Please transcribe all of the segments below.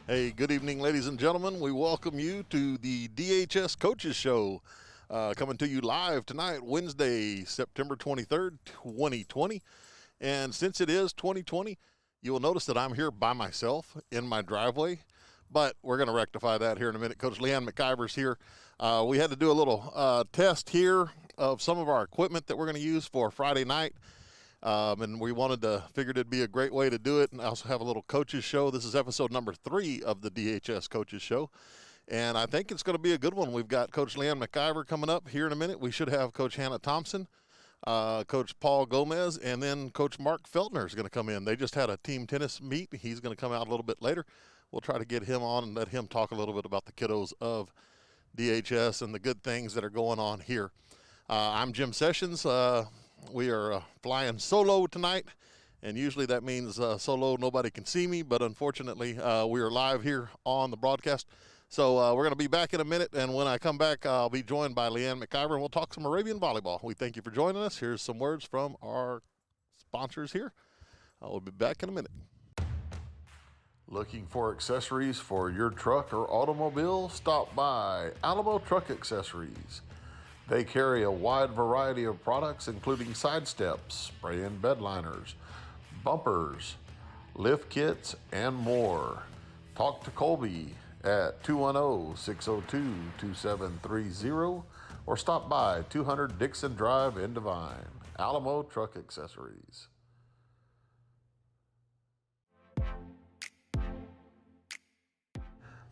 Hey, good evening, ladies and gentlemen. We welcome you to the DHS Coaches Show, coming to you live tonight, Wednesday, September 23rd, 2020. And since it is 2020, you will notice that I'm here by myself in my driveway, but we're going to rectify that here in a minute. Coach Leanne McIver's here. We had to do a little test here of some of our equipment that we're going to use for Friday night. And we figured it'd be a great way to do it. And I also have a little coaches show. This is episode number 3 of the DHS Coaches Show. And I think it's going to be a good one. We've got Coach Leanne McIver coming up here in a minute. We should have Coach Hannah Thompson, Coach Paul Gomez, and then Coach Mark Feltner is going to come in. They just had a team tennis meet. He's going to come out a little bit later. We'll try to get him on and let him talk a little bit about the kiddos of DHS and the good things that are going on here. I'm Jim Sessions. We are flying solo tonight, and usually that means solo, nobody can see me, but unfortunately we are live here on the broadcast. So we're going to be back in a minute, and when I come back, I'll be joined by Leanne McIver, and we'll talk some Arabian volleyball. We thank you for joining us. Here's some words from our sponsors here. We'll be back in a minute. Looking for accessories for your truck or automobile? Stop by Alamo Truck Accessories. They carry a wide variety of products, including side steps, spray and bed liners, bumpers, lift kits, and more. Talk to Colby at 210-602-2730 or stop by 200 Dixon Drive in Devine. Alamo Truck Accessories.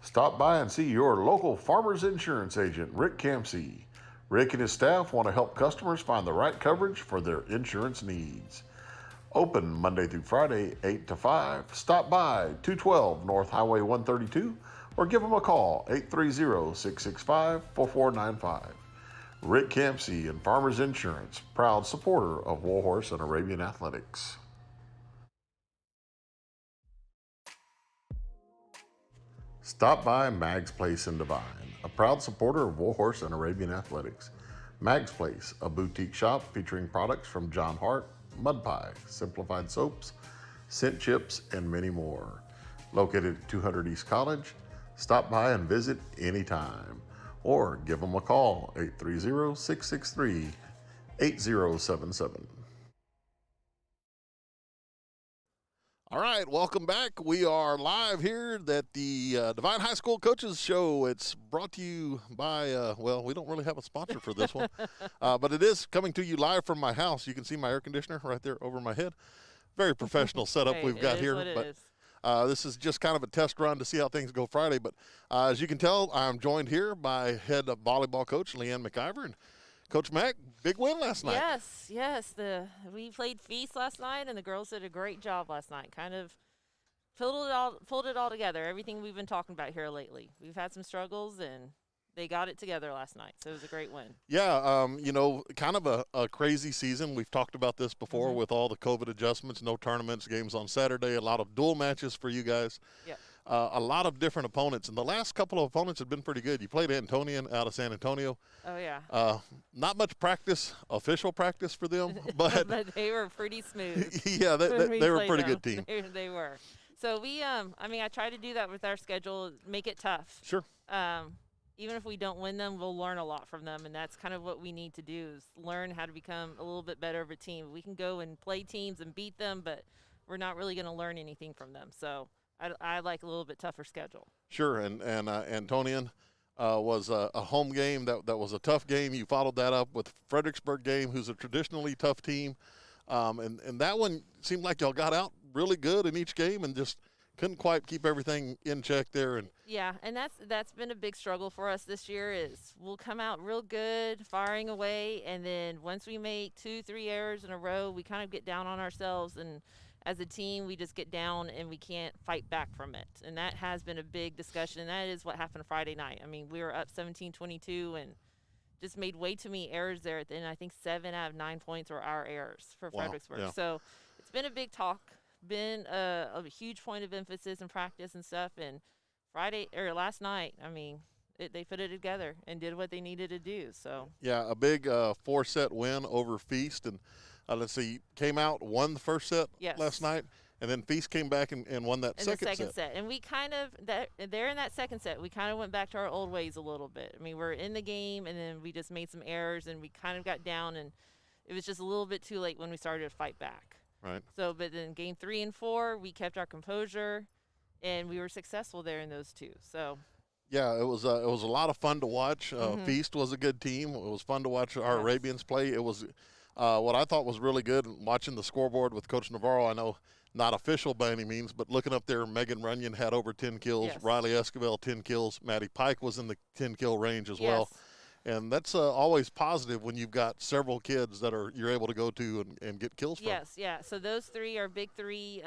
Stop by and see your local Farmers Insurance agent, Rick Campsey. Rick and his staff want to help customers find the right coverage for their insurance needs. Open Monday through Friday, 8 to 5. Stop by 212 North Highway 132 or give them a call, 830-665-4495. Rick Campsey and Farmers Insurance, proud supporter of Warhorse and Arabian Athletics. Stop by Mag's Place in Devine, a proud supporter of Warhorse and Arabian Athletics. Mag's Place, a boutique shop featuring products from John Hart, Mud Pie, Simplified Soaps, Scent Chips, and many more. Located at 200 East College, stop by and visit anytime. Or give them a call, 830-663-8077. All right, welcome back. We are live here at the Devine High School Coaches Show. It's brought to you by, we don't really have a sponsor for this one, but it is coming to you live from my house. You can see my air conditioner right there over my head. Very professional setup we've got here. But this is just kind of a test run to see how things go Friday. But as you can tell, I'm joined here by head volleyball coach Leanne McIver and Coach Mac. Big win last night. Yes. We played Feast last night, and the girls did a great job last night. Kind of pulled it all together. Everything we've been talking about here lately. We've had some struggles, and they got it together last night. So it was a great win. Yeah, kind of a crazy season. We've talked about this before with all the COVID adjustments, no tournaments, games on Saturday, a lot of dual matches for you guys. Yep. A lot of different opponents, and the last couple of opponents have been pretty good. You played Antonian out of San Antonio. Oh, yeah. Not much practice, official practice for them, but but they were pretty smooth. Yeah, they were a pretty good team. They were. So I try to do that with our schedule, make it tough. Sure. Even if we don't win them, we'll learn a lot from them, and that's kind of what we need to do is learn how to become a little bit better of a team. We can go and play teams and beat them, but we're not really going to learn anything from them. So I like a little bit tougher schedule. Sure, and Antonian was a home game that was a tough game. You followed that up with Fredericksburg game, who's a traditionally tough team, and that one seemed like y'all got out really good in each game and just couldn't quite keep everything in check there. And that's been a big struggle for us this year. Is we'll come out real good, firing away, and then once we make 2-3 errors in a row, we kind of get down on ourselves and. As a team, we just get down and we can't fight back from it. And that has been a big discussion, and that is what happened Friday night. I mean, we were up 17-22 and just made way too many errors there at the end. I think 7 out of 9 points were our errors for Fredericksburg. Yeah. So it's been a big talk, been a huge point of emphasis in practice and stuff. And last night, they put it together and did what they needed to do. So yeah, a big 4-set win over Feast, and let's see, came out, won the first set last night, And then Feast came back and won that in second the second set. And we kind of, there in that second set, we kind of went back to our old ways a little bit. I mean, we're in the game, and then we just made some errors, and we kind of got down, and it was just a little bit too late when we started to fight back. Right. So, but then game 3 and 4, we kept our composure, and we were successful there in those two. So. Yeah, it was a lot of fun to watch. Feast was a good team. It was fun to watch our Arabians play. It was what I thought was really good watching the scoreboard with Coach Navarro. I know not official by any means, but looking up there, Megan Runyon had over 10 kills. Yes. Riley Esquivel, 10 kills. Maddie Pike was in the 10-kill range as well. Yes. And that's always positive when you've got several kids that you're able to go to and get kills from. Yes, yeah. So those three are big three,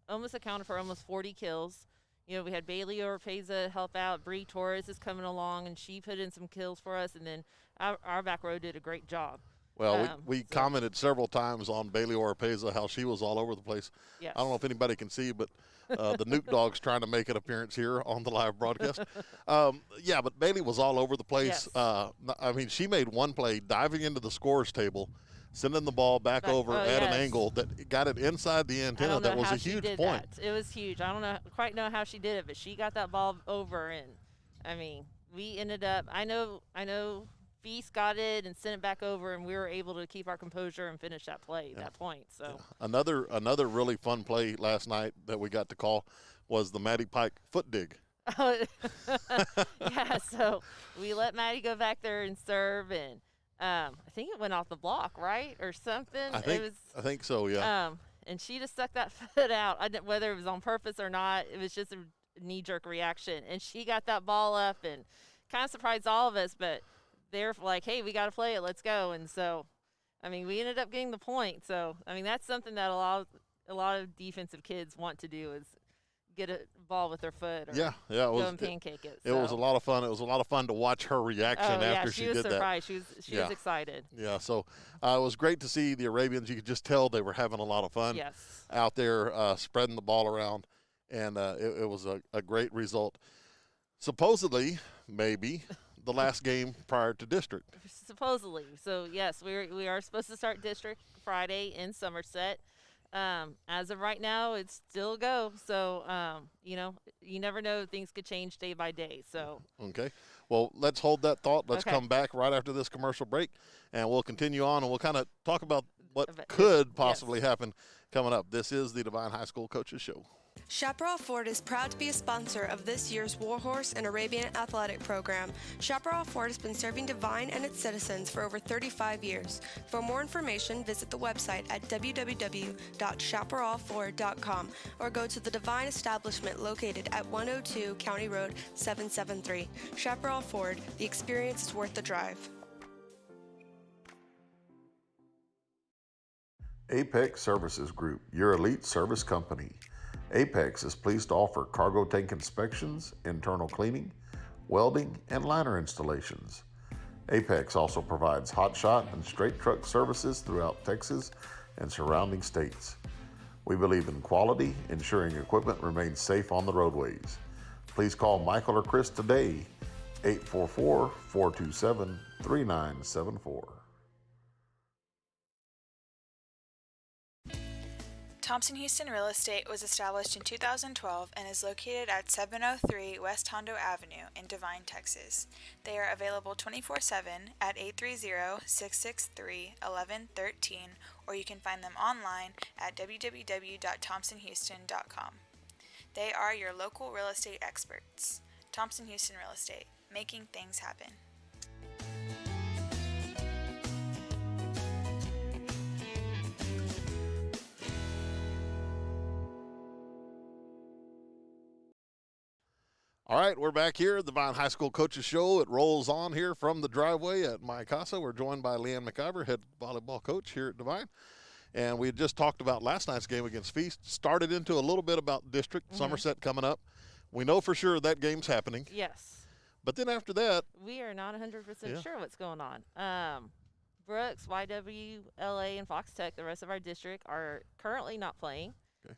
almost accounted for almost 40 kills. You know, we had Bailey Oropeza help out. Bree Torres is coming along, and she put in some kills for us. And then our back row did a great job. Well, we commented several times on Bailey Oropeza, how she was all over the place. Yes. I don't know if anybody can see, but the Nuke Dog's trying to make an appearance here on the live broadcast. Yeah, but Bailey was all over the place. Yes. I mean, she made one play diving into the scores table, sending the ball back over at an angle that got it inside the antenna. That was a huge point. It was huge. I don't quite know how she did it, but she got that ball over, and I mean, we ended up. I know. Feast got it and sent it back over, and we were able to keep our composure and finish that play, that point. So another really fun play last night that we got to call was the Maddie Pike foot dig. Yeah, so we let Maddie go back there and serve, and I think it went off the block, right, or something. I think so, yeah. And she just stuck that foot out. Whether it was on purpose or not, it was just a knee-jerk reaction, and she got that ball up and kind of surprised all of us, but they're like, hey, we got to play it. Let's go. And so, I mean, we ended up getting the point. So, I mean, that's something that a lot of defensive kids want to do is get a ball with their foot or go and pancake it. It was a lot of fun. It was a lot of fun to watch her reaction after she did that. She was surprised. She was excited. Yeah, so it was great to see the Arabians. You could just tell they were having a lot of fun out there spreading the ball around, and it was a great result. Supposedly, maybe, the last game prior to district. Supposedly. So, yes, we are supposed to start district Friday in Somerset. As of right now, it's still go. So, you never know. Things could change day by day. So. Okay. Well, let's hold that thought. Let's come back right after this commercial break, and we'll continue on, and we'll kind of talk about what could possibly happen coming up. This is the Devine High School Coaches Show. Chaparral Ford is proud to be a sponsor of this year's Warhorse and Arabian Athletic Program. Chaparral Ford has been serving Devine and its citizens for over 35 years. For more information, visit the website at www.chaparralford.com or go to the Devine establishment located at 102 County Road 773. Chaparral Ford, the experience is worth the drive. Apex Services Group, your elite service company. Apex is pleased to offer cargo tank inspections, internal cleaning, welding, and liner installations. Apex also provides hot shot and straight truck services throughout Texas and surrounding states. We believe in quality, ensuring equipment remains safe on the roadways. Please call Michael or Chris today, 844-427-3974. Thompson Houston Real Estate was established in 2012 and is located at 703 West Hondo Avenue in Devine, Texas. They are available 24/7 at 830-663-1113, or you can find them online at www.thompsonhouston.com. They are your local real estate experts. Thompson Houston Real Estate, making things happen. All right, we're back here at the Devine High School Coaches Show. It rolls on here from the driveway at my casa. We're joined by Leanne McIver, head volleyball coach here at Devine. And we had just talked about last night's game against Feast. Started into a little bit about district, Somerset coming up. We know for sure that game's happening. Yes. But then after that. We are not 100% sure what's going on. Brooks, YW, LA, and Fox Tech, the rest of our district, are currently not playing. Okay.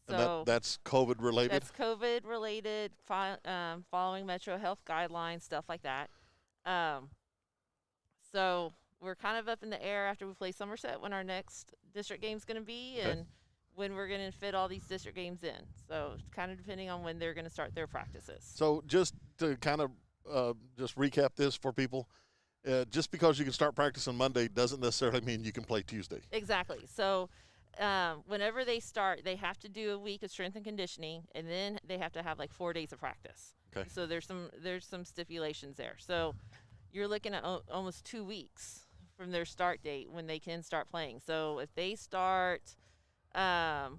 So that's COVID related? That's COVID related, following Metro Health guidelines, stuff like that. So we're kind of up in the air after we play Somerset when our next district game is going to be. Okay. And when we're going to fit all these district games in. So it's kind of depending on when they're going to start their practices. So just to kind of just recap this for people, just because you can start practice on Monday doesn't necessarily mean you can play Tuesday. Exactly. So whenever they start, they have to do a week of strength and conditioning, and then they have to have like 4 days of practice. Okay. So there's some stipulations there. So you're looking at almost 2 weeks from their start date when they can start playing. So if they start, so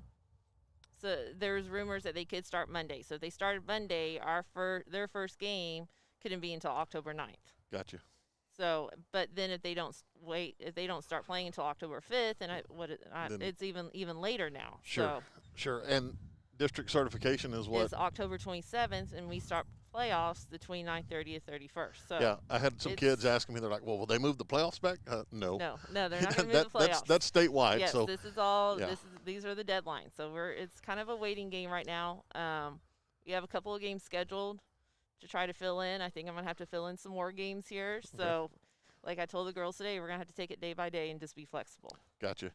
there's rumors that they could start Monday. So if they started Monday, their first game couldn't be until October 9th. Gotcha. So, but then if they don't start playing until October 5th, and it's even later now. Sure, sure. And district certification is what? It's October 27th, and we start playoffs the 29th, 30th, 31st. So yeah, I had some kids asking me, they're like, well, will they move the playoffs back? No. No, they're not going to move the playoffs. That's statewide. Yes, so this is all. Yeah. These are the deadlines. So it's kind of a waiting game right now. We have a couple of games scheduled to try to fill in. I think I'm going to have to fill in some more games here. So, like I told the girls today, we're going to have to take it day by day and just be flexible. Gotcha.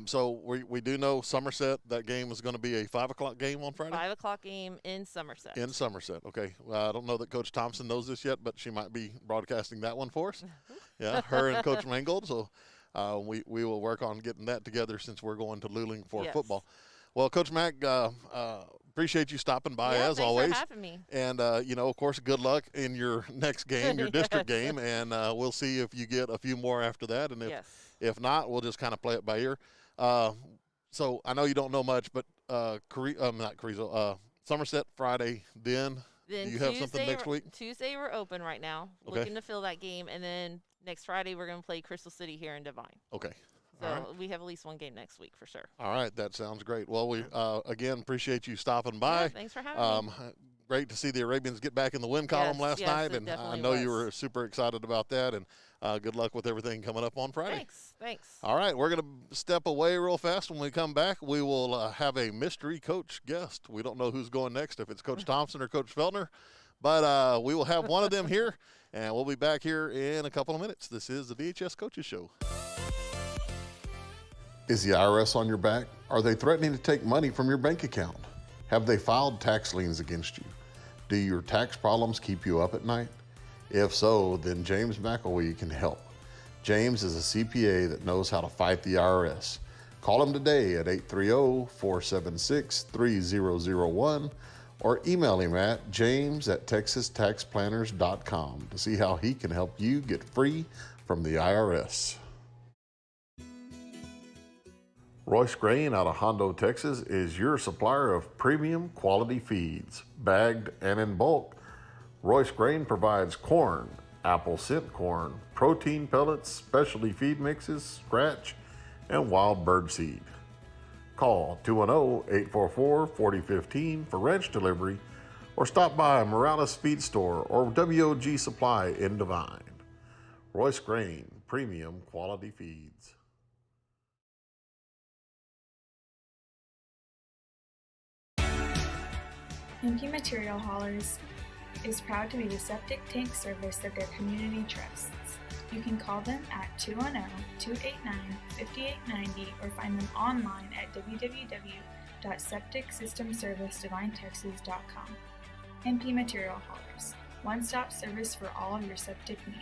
So we do know Somerset, that game is going to be a 5 o'clock game on Friday? 5 o'clock game in Somerset. In Somerset, okay. Well, I don't know that Coach Thompson knows this yet, but she might be broadcasting that one for us. Yeah, her and Coach Mangold. So we will work on getting that together since we're going to Luling for football. Well, Coach Mack, appreciate you stopping by as always. Thanks for having me. And, of course, good luck in your next game, your district game, and we'll see if you get a few more after that. And if not, we'll just kind of play it by ear. So I know you don't know much, but Somerset Friday, then do you have something next week? Tuesday we're open right now, looking to fill that game, and then next Friday we're going to play Crystal City here in Devine. Okay. So we have at least one game next week for sure. All right, that sounds great. Well, we again appreciate you stopping by. Yeah, thanks for having me. Great to see the Arabians get back in the win column last night, and I know you were super excited about that. And good luck with everything coming up on Friday. Thanks. All right, we're going to step away real fast. When we come back, we will have a mystery coach guest. We don't know who's going next, if it's Coach Thompson or Coach Feltner, but we will have one of them here, and we'll be back here in a couple of minutes. This is the DHS Coaches Show. Is the IRS on your back? Are they threatening to take money from your bank account? Have they filed tax liens against you? Do your tax problems keep you up at night? If so, then James McElwee can help. James is a CPA that knows how to fight the IRS. Call him today at 830-476-3001 or email him at james@texastaxplanners.com to see how he can help you get free from the IRS. Royce Grain out of Hondo, Texas is your supplier of premium quality feeds, bagged and in bulk. Royce Grain provides corn, apple scent corn, protein pellets, specialty feed mixes, scratch, and wild bird seed. Call 210-844-4015 for ranch delivery or stop by Morales Feed Store or WOG Supply in Devine. Royce Grain, premium quality feeds. MP Material Haulers is proud to be the septic tank service that their community trusts. You can call them at 210-289-5890 or find them online at www.septicsystemservicedevinetexas.com. MP Material Haulers, one-stop service for all of your septic needs.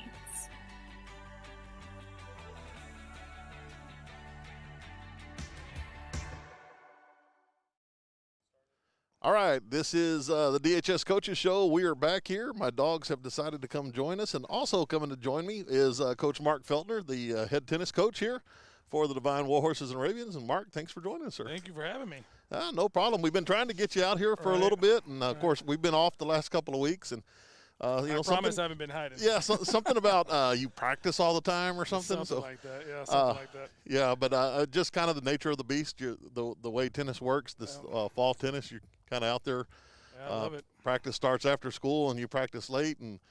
All right, this is the DHS Coaches Show. We are back here. My dogs have decided to come join us, and also coming to join me is Coach Mark Feltner, the head tennis coach here for the Devine Warhorses and Arabians. And Mark, thanks for joining us, sir. Thank you for having me. No problem. We've been trying to get you out here for a little bit, and of course we've been off the last couple of weeks. And I promise I haven't been hiding. Yeah, something about you practice all the time or something. Something like that. Yeah, something like that. Yeah, but just kind of the nature of the beast, the way tennis works. This fall tennis, you're kind of out there. Yeah, I love it. Practice starts after school, and you practice late, and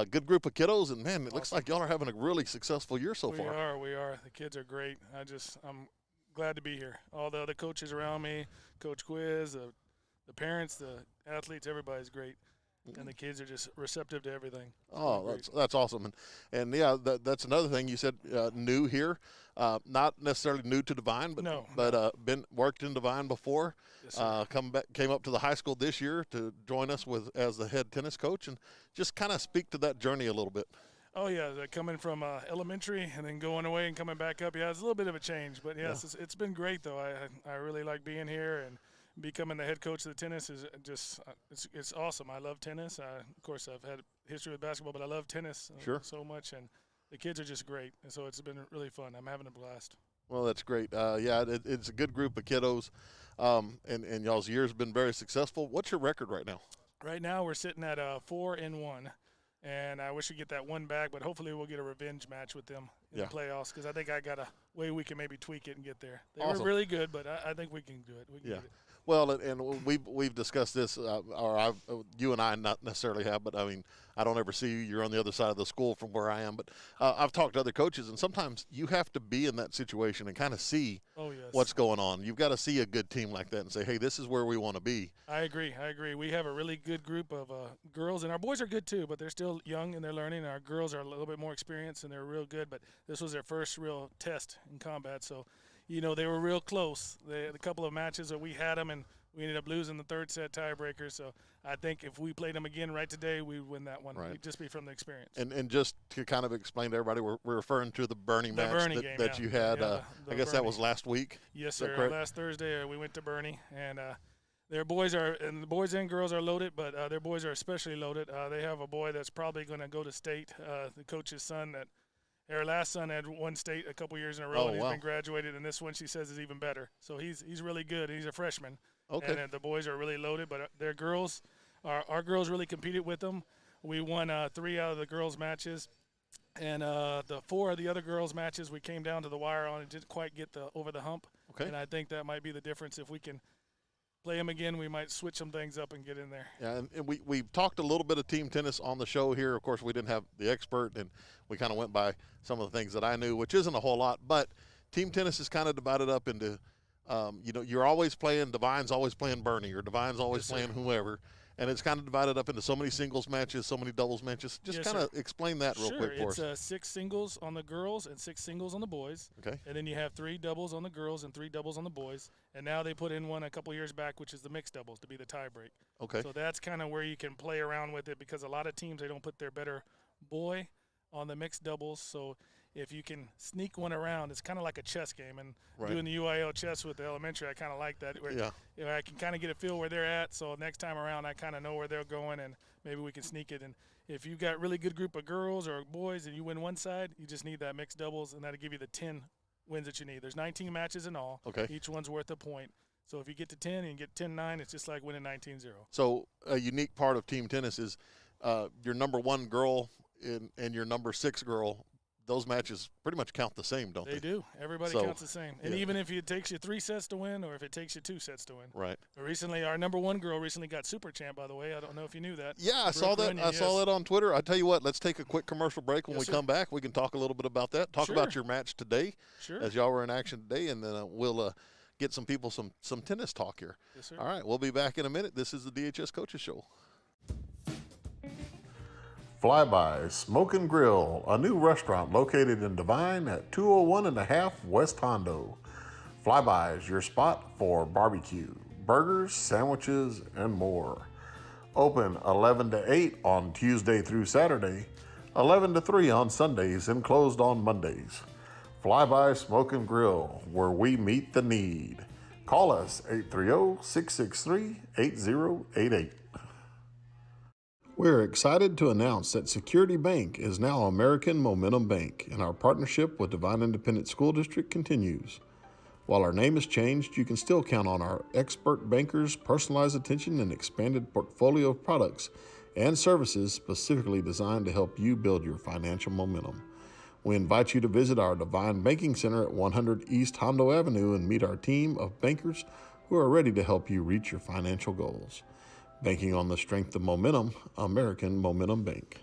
good group of kiddos. And man, it looks like y'all are having a really successful year so far. We are. The kids are great. I'm glad to be here. All the other coaches around me, Coach Quiz, the parents, the athletes, everybody's great. And the kids are just receptive to everything. That's awesome. And yeah, that's another thing you said, new here. not necessarily new to Devine, but been worked in Devine before. Yes, sir. Came up to the high school this year to join us as the head tennis coach, and just kind of speak to that journey a little bit. Oh, yeah, coming from elementary and then going away and coming back up. Yeah, it's a little bit of a change. But, yes, it's been great, though. I really like being here, and becoming the head coach of the tennis is just it's awesome. I love tennis. Of course, I've had history with basketball, but I love tennis so much, and the kids are just great. And so it's been really fun. I'm having a blast. Well, that's great. It's a good group of kiddos, and y'all's years have been very successful. What's your record right now? Right now we're sitting at 4-1. And I wish we get that one back, but hopefully we'll get a revenge match with them in the playoffs, because I think I got a way we can maybe tweak it and get there. They were really good, but I think we can do it. We can get it. Well, and we've discussed this, you and I not necessarily have, but I mean, I don't ever see you. You're on the other side of the school from where I am, but I've talked to other coaches, and sometimes you have to be in that situation and kind of see what's going on. You've got to see a good team like that and say, hey, this is where we want to be. I agree. We have a really good group of girls, and our boys are good too, but they're still young and they're learning. Our girls are a little bit more experienced and they're real good, but this was their first real test in combat, so they were real close. The couple of matches that we had them, and we ended up losing the third set tiebreaker. So I think if we played them again right today, we win that one. Right. We'd just be from the experience. And just to kind of explain to everybody, we're referring to the Bernie match that you had. I guess that was last week. Yes, sir. Last Thursday we went to Bernie, and their boys the boys and girls are loaded, but their boys are especially loaded. They have a boy that's probably going to go to state. The coach's son her last son had won state a couple years in a row, and he's been graduated, and this one she says is even better. So he's really good. He's a freshman. Okay. And the boys are really loaded, but their girls, our girls really competed with them. We won 3 out of the girls' matches, and the 4 of the other girls' matches we came down to the wire on and didn't quite get over the hump. Okay. And I think that might be the difference. If we can play them again, we might switch some things up and get in there. Yeah, and we've talked a little bit of team tennis on the show here. Of course, we didn't have the expert, and we kind of went by some of the things that I knew, which isn't a whole lot. But team tennis is kind of divided up into, you're always playing, Devine's always playing Bernie, or Devine's always playing whoever. And it's kind of divided up into so many singles matches, so many doubles matches. Just kind of explain that real quick for us. It's 6 singles on the girls and 6 singles on the boys. Okay. And then you have 3 doubles on the girls and 3 doubles on the boys. And now they put in one a couple years back, which is the mixed doubles, to be the tie break. Okay. So that's kind of where you can play around with it, because a lot of teams, they don't put their better boy on the mixed doubles. So if you can sneak one around, it's kind of like a chess game. And doing the UIL chess with the elementary, I kind of like that. Where I can kind of get a feel where they're at. So next time around, I kind of know where they're going, and maybe we can sneak it. And if you've got a really good group of girls or boys and you win one side, you just need that mixed doubles, and that'll give you the 10 wins that you need. There's 19 matches in all. Okay. Each one's worth a point. So if you get to 10 and you get 10-9, it's just like winning 19-0. So a unique part of team tennis is your number 1 girl and your number 6 girl. Those matches pretty much count the same, don't they? They do. Everybody counts the same. And even if it takes you 3 sets to win, or if it takes you 2 sets to win. Right. But recently, our number 1 girl recently got super champ, by the way. I don't know if you knew that. Yeah, I saw that. I saw that on Twitter. I tell you what, let's take a quick commercial break. When we come back, we can talk a little bit about that. Talk about your match today, as y'all were in action today, and then we'll get some people some tennis talk here. Yes, sir. All right, we'll be back in a minute. This is the DHS Coaches Show. Flyby Smoke and Grill, a new restaurant located in Devine at 201.5 West Hondo. Flyby is your spot for barbecue, burgers, sandwiches, and more. Open 11 to 8 on Tuesday through Saturday, 11 to 3 on Sundays, and closed on Mondays. Flyby Smoke and Grill, where we meet the need. Call us 830-663-8088. We're excited to announce that Security Bank is now American Momentum Bank, and our partnership with Devine Independent School District continues. While our name has changed, you can still count on our expert bankers' personalized attention and expanded portfolio of products and services specifically designed to help you build your financial momentum. We invite you to visit our Devine Banking Center at 100 East Hondo Avenue and meet our team of bankers who are ready to help you reach your financial goals. Banking on the strength of momentum, American Momentum Bank.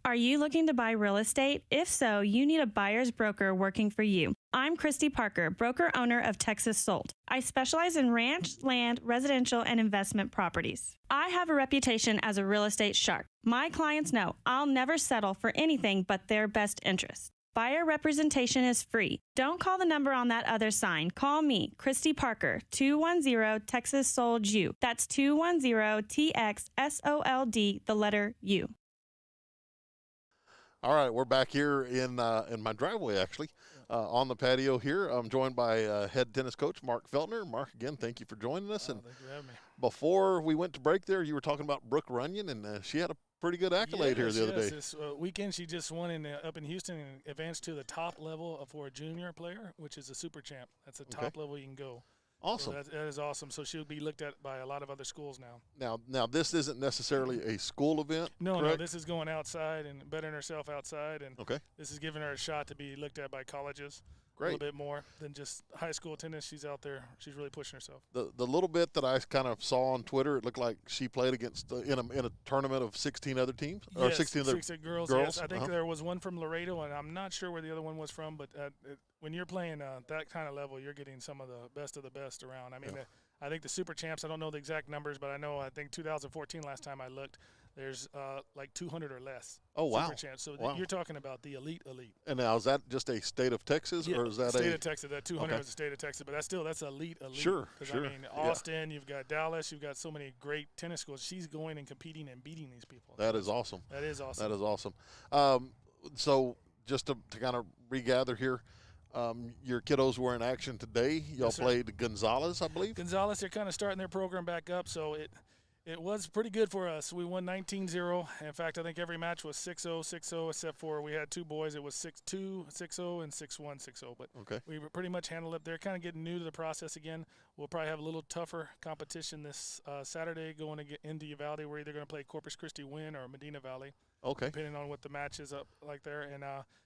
Are you looking to buy real estate? If so, you need a buyer's broker working for you. I'm Christy Parker, broker owner of Texas Sold. I specialize in ranch, land, residential, and investment properties. I have a reputation as a real estate shark. My clients know I'll never settle for anything but their best interest. Buyer representation is free. Don't call the number on that other sign. Call me, Christy Parker, 210 Texas Sold U. That's 210 TXSOLD, the letter U. All right, we're back here in my driveway, actually, on the patio here. I'm joined by head tennis coach Mark Feltner. Mark, again, thank you for joining us. Thank you for having me. Before we went to break there, you were talking about Brooke Runyon, and she had a pretty good accolade here the other day. This weekend she just won up in Houston and advanced to the top level for a junior player, which is a super champ. That's the top level you can go. Awesome. So that is awesome. So she'll be looked at by a lot of other schools now. Now this isn't necessarily a school event, No, correct? no, this is going outside and bettering herself outside, and this is giving her a shot to be looked at by colleges. Great. A little bit more than just high school tennis. She's out there. She's really pushing herself. The little bit that I kind of saw on Twitter, it looked like she played against in a tournament of 16 other teams or 16 other girls. Yes, I think there was one from Laredo, and I'm not sure where the other one was from. But when you're playing that kind of level, you're getting some of the best around. I mean, I think the super champs. I don't know the exact numbers, but I think 2014 last time I looked. There's like 200 or less. Oh, wow. Super champs. So wow. You're talking about the elite. And now, is that just a state of Texas, or is that state of Texas? That 200 is the state of Texas, but that's elite. Sure, Because, I mean, Austin, you've got Dallas, you've got so many great tennis schools. She's going and competing and beating these people. That is awesome. That is awesome. That is awesome. So just to kind of regather here, your kiddos were in action today. Y'all played Gonzales, I believe. Gonzales, they're kind of starting their program back up, so it was pretty good for us. We won 19-0. In fact, I think every match was 6-0, 6-0, except for we had two boys. It was 6-2, 6-0, and 6-1, 6-0. But we pretty much handled it. They're kind of getting new to the process again. We'll probably have a little tougher competition this Saturday going to get into Uvalde. We're either going to play Corpus Christi Win or Medina Valley, depending on what the match is up like there. And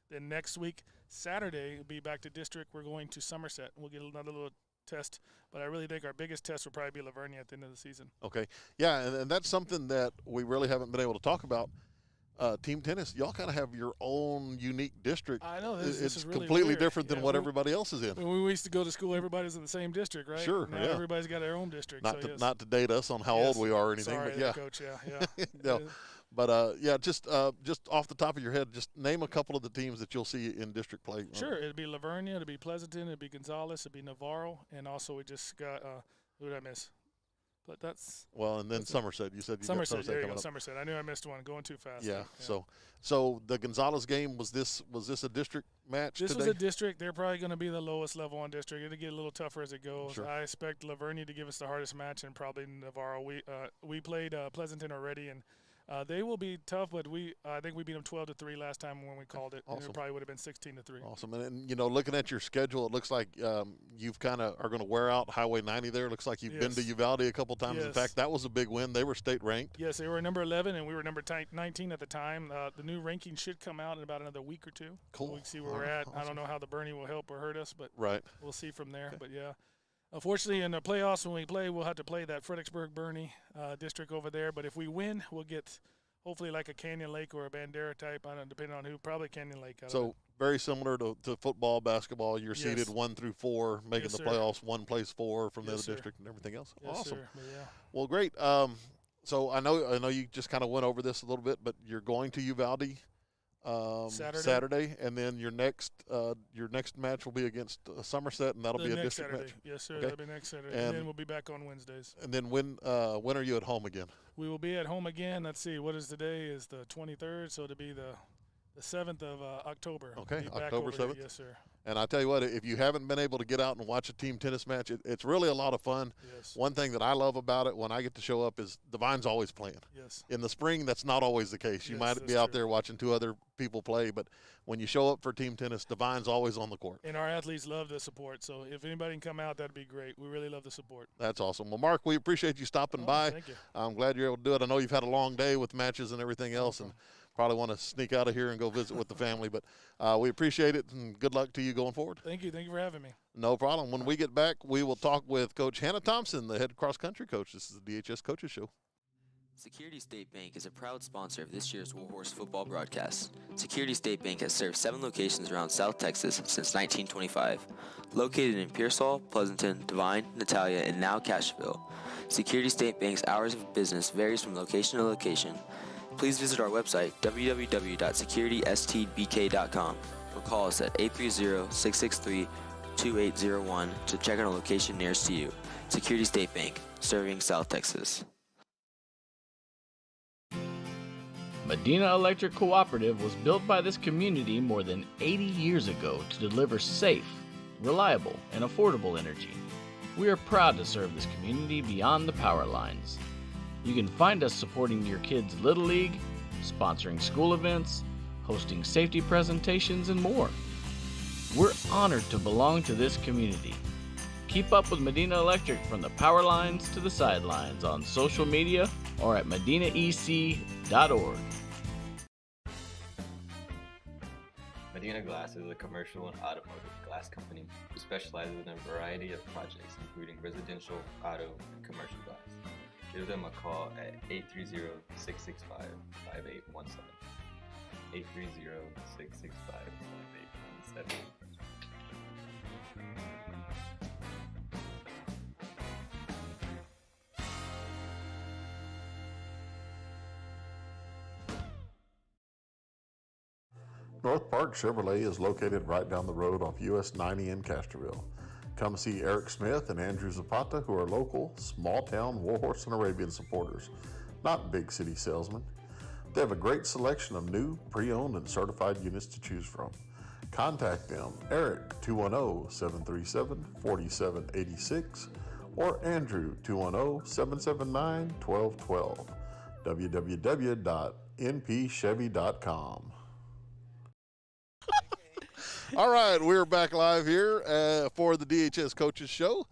then next week, Saturday, we'll be back to district. We're going to Somerset. We'll get another little test, but I really think our biggest test will probably be Lavernia at the end of the season. Okay. Yeah, and that's something that we really haven't been able to talk about. Team tennis, y'all kind of have your own unique district. I know. This it's is really completely weird. different than what everybody else is in. When we used to go to school, everybody's in the same district, right? Sure. Now everybody's got their own district. Not to date us on how old we are or anything, Sorry, but yeah. Coach, yeah. No. But just off the top of your head, just name a couple of the teams that you'll see in district play. Sure, it'd be Lavernia, it'd be Pleasanton, it'd be Gonzales, it'd be Navarro, and also we just got who did I miss? But that's and then Somerset. You said you Somerset. Got There you go, coming up. Somerset. I knew I missed one. Going too fast. Yeah. So the Gonzales game was this a district match? This today? was a district. They're probably going to be the lowest level on district. It'll get a little tougher as it goes. Sure. I expect Lavernia to give us the hardest match, and probably Navarro. We played Pleasanton already, and they will be tough. But I think we beat them 12-3 last time when we called it. Awesome. And it probably would have been 16-3. Awesome. And looking at your schedule, it looks like you've kind of are going to wear out Highway 90 there. It looks like you've been to Uvalde a couple times. Yes. In fact, that was a big win. They were state ranked. Yes, they were number 11, and we were number 19 at the time. The new ranking should come out in about another week or two. Cool. We can see where we're at. Awesome. I don't know how the Bernie will help or hurt us, but we'll see from there. Okay. But yeah. Unfortunately, in the playoffs, when we play, we'll have to play that Fredericksburg-Bernie district over there. But if we win, we'll get hopefully like a Canyon Lake or a Bandera type. I don't know, depending on who. Probably Canyon Lake. So very similar to football, basketball. You're seeded 1 through 4, making the playoffs. One plays 4 from the other district and everything else. Yes, awesome. Sir. Yeah. Well, great. So I know you just kind of went over this a little bit, but you're going to Uvalde Saturday, and then your next match will be against Somerset, and that'll be a district Saturday. match. Yes, sir. Okay. That'll be next Saturday, and then we'll be back on Wednesdays. And then when are you at home again? We will be at home again. Let's see, what is today? Is the 23rd, so it'll be the 7th of October. Okay, October 7th. Yes, sir. And I tell you what, if you haven't been able to get out and watch a team tennis match, it's really a lot of fun. Yes. One thing that I love about it when I get to show up is Devine's always playing. Yes. In the spring, that's not always the case. You might be out there watching 2 other people play, but when you show up for team tennis, Devine's always on the court. And our athletes love the support, so if anybody can come out, that'd be great. We really love the support. That's awesome. Well, Mark, we appreciate you stopping by. Thank you. I'm glad you're able to do it. I know you've had a long day with matches and everything else, and probably want to sneak out of here and go visit with the family, but we appreciate it, and good luck to you going forward. Thank you. Thank you for having me. No problem. When we get back, we will talk with Coach Hannah Thompson, the head cross-country coach. This is the DHS Coaches Show. Security State Bank is a proud sponsor of this year's Warhorse football broadcast. Security State Bank has served 7 locations around South Texas since 1925. Located in Pearsall, Pleasanton, Devine, Natalia, and now Cashville, Security State Bank's hours of business varies from location to location. Please visit our website, www.securitystbk.com. or call us at 830-663-2801 to check on a location nearest to you. Security State Bank, serving South Texas. Medina Electric Cooperative was built by this community more than 80 years ago to deliver safe, reliable, and affordable energy. We are proud to serve this community beyond the power lines. You can find us supporting your kids' Little League, sponsoring school events, hosting safety presentations, and more. We're honored to belong to this community. Keep up with Medina Electric from the power lines to the sidelines on social media or at medinaec.org. Medina Glass is a commercial and automotive glass company who specializes in a variety of projects, including residential, auto, and commercial glass. Give them a call at 830-665-5817. 830-665-5817. North Park Chevrolet is located right down the road off US 90 in Castroville. Come see Eric Smith and Andrew Zapata, who are local, small-town Warhorse and Arabian supporters, not big city salesmen. They have a great selection of new, pre-owned, and certified units to choose from. Contact them, Eric, 210-737-4786, or Andrew, 210-779-1212. www.npchevy.com. All right, we're back live here for the DHS Coaches Show.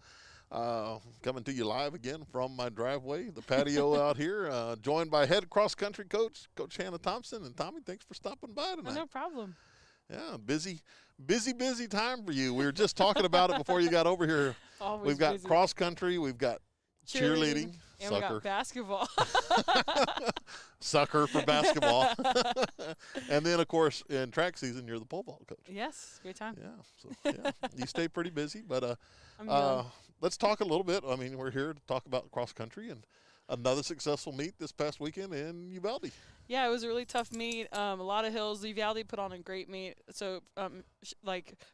Coming to you live again from my driveway, the patio out here, joined by head cross-country coach, Coach Hannah Thompson. And Tommy, thanks for stopping by tonight. No problem. Yeah, busy time for you. We were just talking about it before you got over here. Always we've got busy. cross-country, we've got cheerleading, and sucker. we got basketball. Sucker for basketball. And then, of course, in track season, you're the pole vault coach. Yes, great time. Yeah, so yeah, you stay pretty busy. But I'm let's talk a little bit. I mean, we're here to talk about cross country and another successful meet this past weekend in Uvalde. Yeah, it was a really tough meet. A lot of hills. Uvalde put on a great meet. So,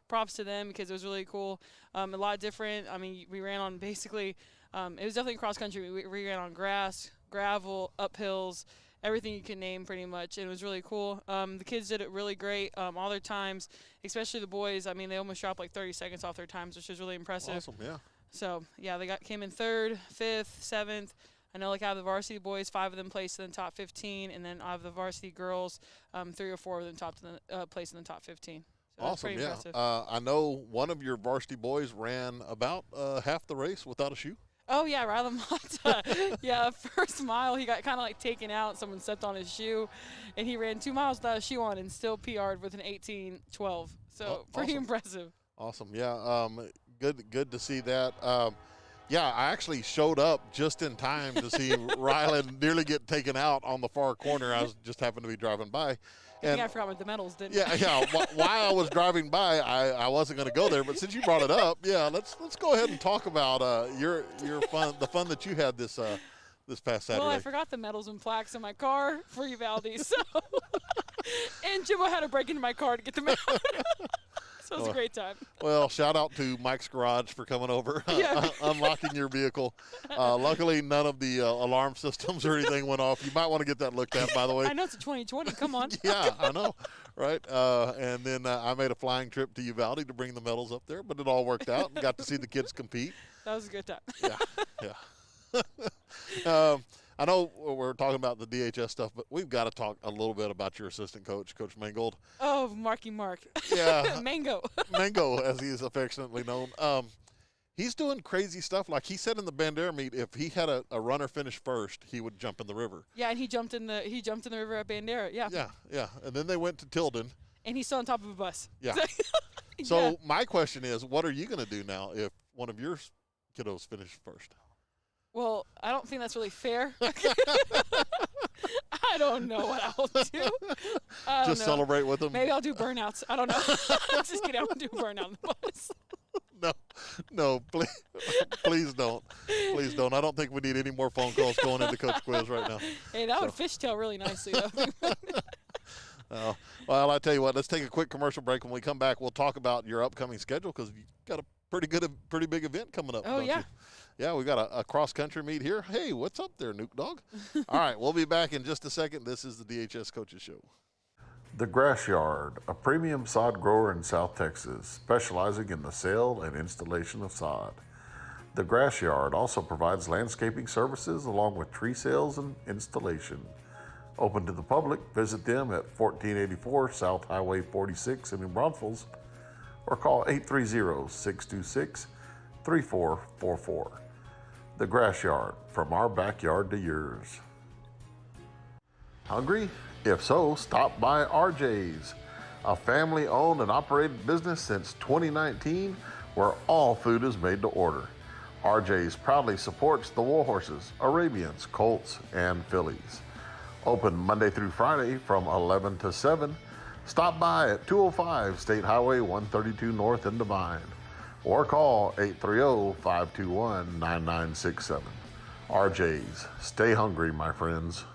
props to them because it was really cool. A lot different. I mean, we ran on basically, it was definitely cross country. We ran on grass, gravel, up hills, everything you can name pretty much. And it was really cool. The kids did it really great. All their times, especially the boys, I mean, they almost dropped like 30 seconds off their times, which was really impressive. Awesome, yeah. So, yeah, they came in 3rd, 5th, 7th. I know, like, out of the varsity boys, 5 of them placed in the top 15, and then out of the varsity girls, 3 or 4 of them placed in the top 15. So Awesome, pretty yeah. impressive. I know one of your varsity boys ran about half the race without a shoe. Oh, yeah, Rylan Mata. Yeah, first mile, he got kind of, like, taken out. Someone stepped on his shoe, and he ran 2 miles without a shoe on and still PR'd with an 18:12. So pretty awesome. impressive. Awesome, yeah. Good to see that. Yeah, I actually showed up just in time to see Rylan nearly get taken out on the far corner. I was just happened to be driving by. I forgot about the medals, didn't I? Yeah. While I was driving by, I wasn't going to go there, but since you brought it up, yeah, let's go ahead and talk about your fun, the fun that you had this past Saturday. Well, I forgot the medals and plaques in my car for Uvalde, so and Jimbo had to break into my car to get them out. So it was a great time. Well, shout out to Mike's Garage for coming over, unlocking your vehicle. Luckily, none of the alarm systems or anything went off. You might want to get that looked at, by the way. I know it's a 2020. Come on. Yeah, I know, right? And then I made a flying trip to Uvalde to bring the medals up there, but it all worked out. Got to see the kids compete. That was a good time. Yeah. I know we're talking about the DHS stuff, but we've got to talk a little bit about your assistant coach, Coach Mangold. Oh, Marky Mark. Yeah. Mango. Mango, as he is affectionately known. He's doing crazy stuff. Like he said in the Bandera meet, if he had a runner finish first, he would jump in the river. Yeah, and he jumped in the river at Bandera. Yeah. Yeah. And then they went to Tilden. And he's still on top of a bus. Yeah. So my question is, what are you going to do now if one of your kiddos finish first? Well, I don't think that's really fair. I don't know what I'll do. Just celebrate with them? Maybe I'll do burnouts. I don't know. Just get out and do a burnout on the bus. No, please don't. Please don't. I don't think we need any more phone calls going into Coach Quiz right now. Hey, that would fishtail really nicely, though. Well, I tell you what, let's take a quick commercial break. When we come back, we'll talk about your upcoming schedule because you got a pretty big event coming up. Oh, don't yeah. you? Yeah, we got a cross-country meet here. Hey, what's up there, Nuke Dog? All right, we'll be back in just a second. This is the DHS Coaches Show. The Grass Yard, a premium sod grower in South Texas, specializing in the sale and installation of sod. The Grass Yard also provides landscaping services along with tree sales and installation. Open to the public, visit them at 1484 South Highway 46 in New Braunfels or call 830-626-3444. The Grass Yard, from our backyard to yours. Hungry? If so, stop by RJ's, a family-owned and operated business since 2019 where all food is made to order. RJ's proudly supports the Warhorses, Arabians, Colts, and Fillies. Open Monday through Friday from 11 to 7. Stop by at 205 State Highway 132 North in Devine or call 830-521-9967. RJ's. Stay hungry, my friends.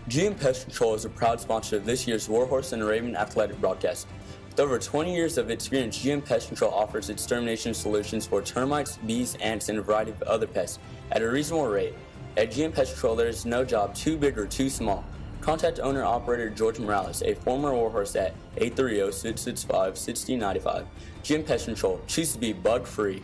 GM Pest Control is a proud sponsor of this year's Warhorse and Arabian athletic broadcast. With over 20 years of experience, GM Pest Control offers extermination solutions for termites, bees, ants, and a variety of other pests at a reasonable rate. At GM Pest Control, there is no job too big or too small. Contact owner-operator George Morales, a former Warhorse, at 830-665-6095. GM Pest Control, choose to be bug-free.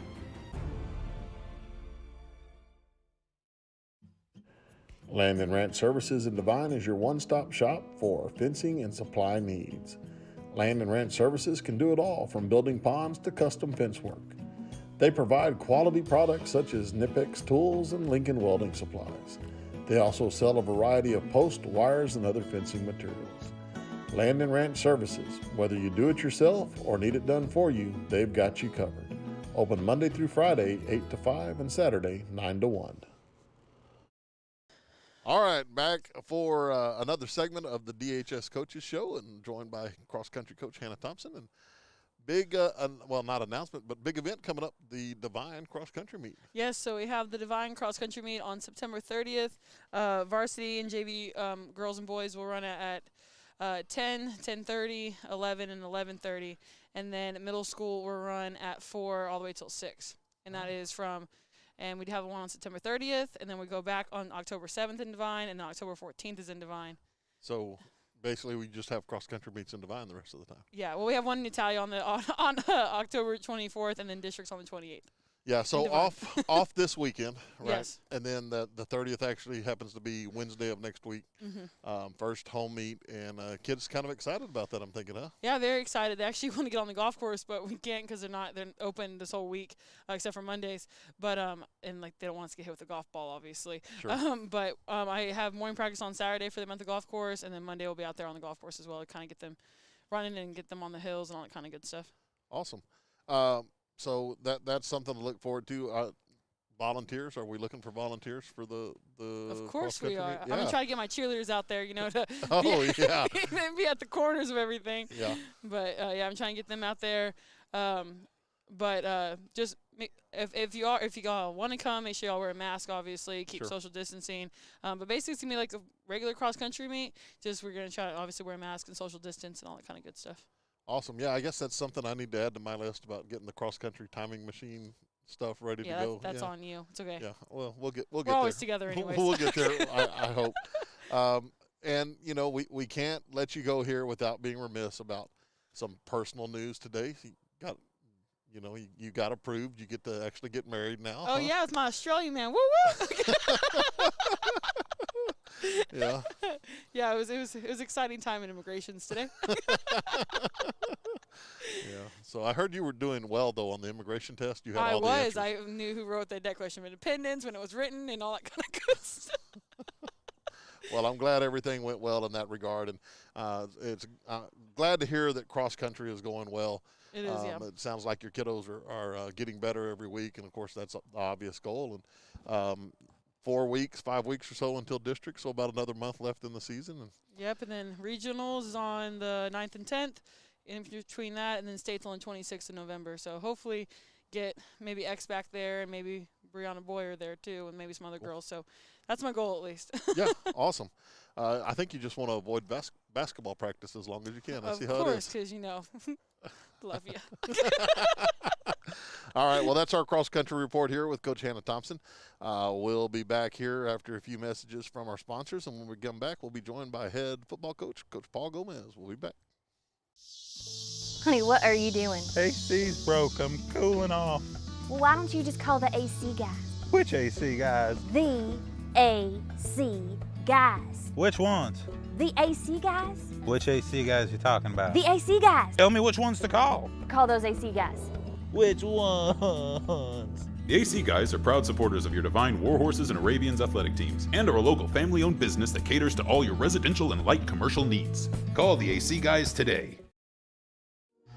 Land and Ranch Services in Devine is your one-stop shop for fencing and supply needs. Land and Ranch Services can do it all, from building ponds to custom fence work. They provide quality products such as Nipex tools and Lincoln welding supplies. They also sell a variety of post, wires, and other fencing materials. Land and Ranch Services, whether you do it yourself or need it done for you, they've got you covered. Open Monday through Friday, 8 to 5, and Saturday, 9 to 1. All right, back for another segment of the DHS Coaches Show, and joined by cross-country coach Hannah Thompson. And big, well, not announcement, but big event coming up, the Devine cross-country meet. Yes, so we have the Devine cross-country meet on September 30th. Varsity and JV girls and boys will run at 10, 10:30, 11, and 11:30. And then middle school will run at 4 all the way till 6. And that is from... And we'd have one on September 30th, and then we go back on October 7th in Devine, and then October 14th is in Devine. So basically, we just have cross-country meets in Devine the rest of the time. Yeah, well, we have one in Italia on October 24th, and then districts on the 28th. Yeah, so off this weekend, right? Yes. And then the 30th actually happens to be Wednesday of next week. Mm-hmm. First home meet, and kids kind of excited about that, I'm thinking, huh? Yeah, very excited. They actually want to get on the golf course, but we can't because they're open this whole week, except for Mondays. But and like they don't want us to get hit with a golf ball, obviously. Sure. But I have morning practice on Saturday for them at the golf course, and then Monday we'll be out there on the golf course as well to kind of get them running and get them on the hills and all that kind of good stuff. Awesome. So that's something to look forward to. Volunteers, are we looking for volunteers for the Of course we are. meet? I'm going to try to get my cheerleaders out there, to yeah. be at the corners of everything. Yeah. But, yeah, I'm trying to get them out there. Just if you all want to come, make sure y'all wear a mask, obviously, keep social distancing. But basically it's going to be like a regular cross-country meet. Just we're going to try to obviously wear masks and social distance and all that kind of good stuff. Awesome. Yeah, I guess that's something I need to add to my list about getting the cross-country timing machine stuff ready to go. That's on you. It's okay. Yeah. Well, we'll get there. We're always together anyways. We'll get there, I hope. And, we can't let you go here without being remiss about some personal news today. You got approved. You get to actually get married now. Oh, yeah, it's my Australian man. Woo, woo. Yeah. Yeah, it was exciting time in immigrations today. Yeah. So I heard you were doing well though on the immigration test. You had I all the answers. I knew who wrote the Declaration of Independence when it was written and all that kind of good stuff. Well, I'm glad everything went well in that regard, and it's glad to hear that cross country is going well. It is, yeah. It sounds like your kiddos are getting better every week, and of course that's the obvious goal. And 5 weeks or so until district, so about another month left in the season. Yep, and then regionals is on the 9th and 10th. In between that, and then states on the 26th of November. So hopefully get maybe X back there and maybe Brianna Boyer there too, and maybe some other girls. So That's my goal at least. Yeah, awesome. I think you just want to avoid basketball practice as long as you can. I see how it is. Of course, because, love you. All right, well, that's our cross-country report here with Coach Hannah Thompson. We'll be back here after a few messages from our sponsors, and when we come back, we'll be joined by head football coach, Coach Paul Gomez. We'll be back. Honey, what are you doing? AC's broke. I'm cooling off. Well, why don't you just call the AC guys? Which AC guys? The AC guys. Which ones? The AC guys? Which AC guys you talking about? The AC guys. Tell me which ones to call. Call those AC guys. Which ones? The AC Guys are proud supporters of your Devine Warhorses and Arabians athletic teams and are a local family-owned business that caters to all your residential and light commercial needs. Call the AC Guys today.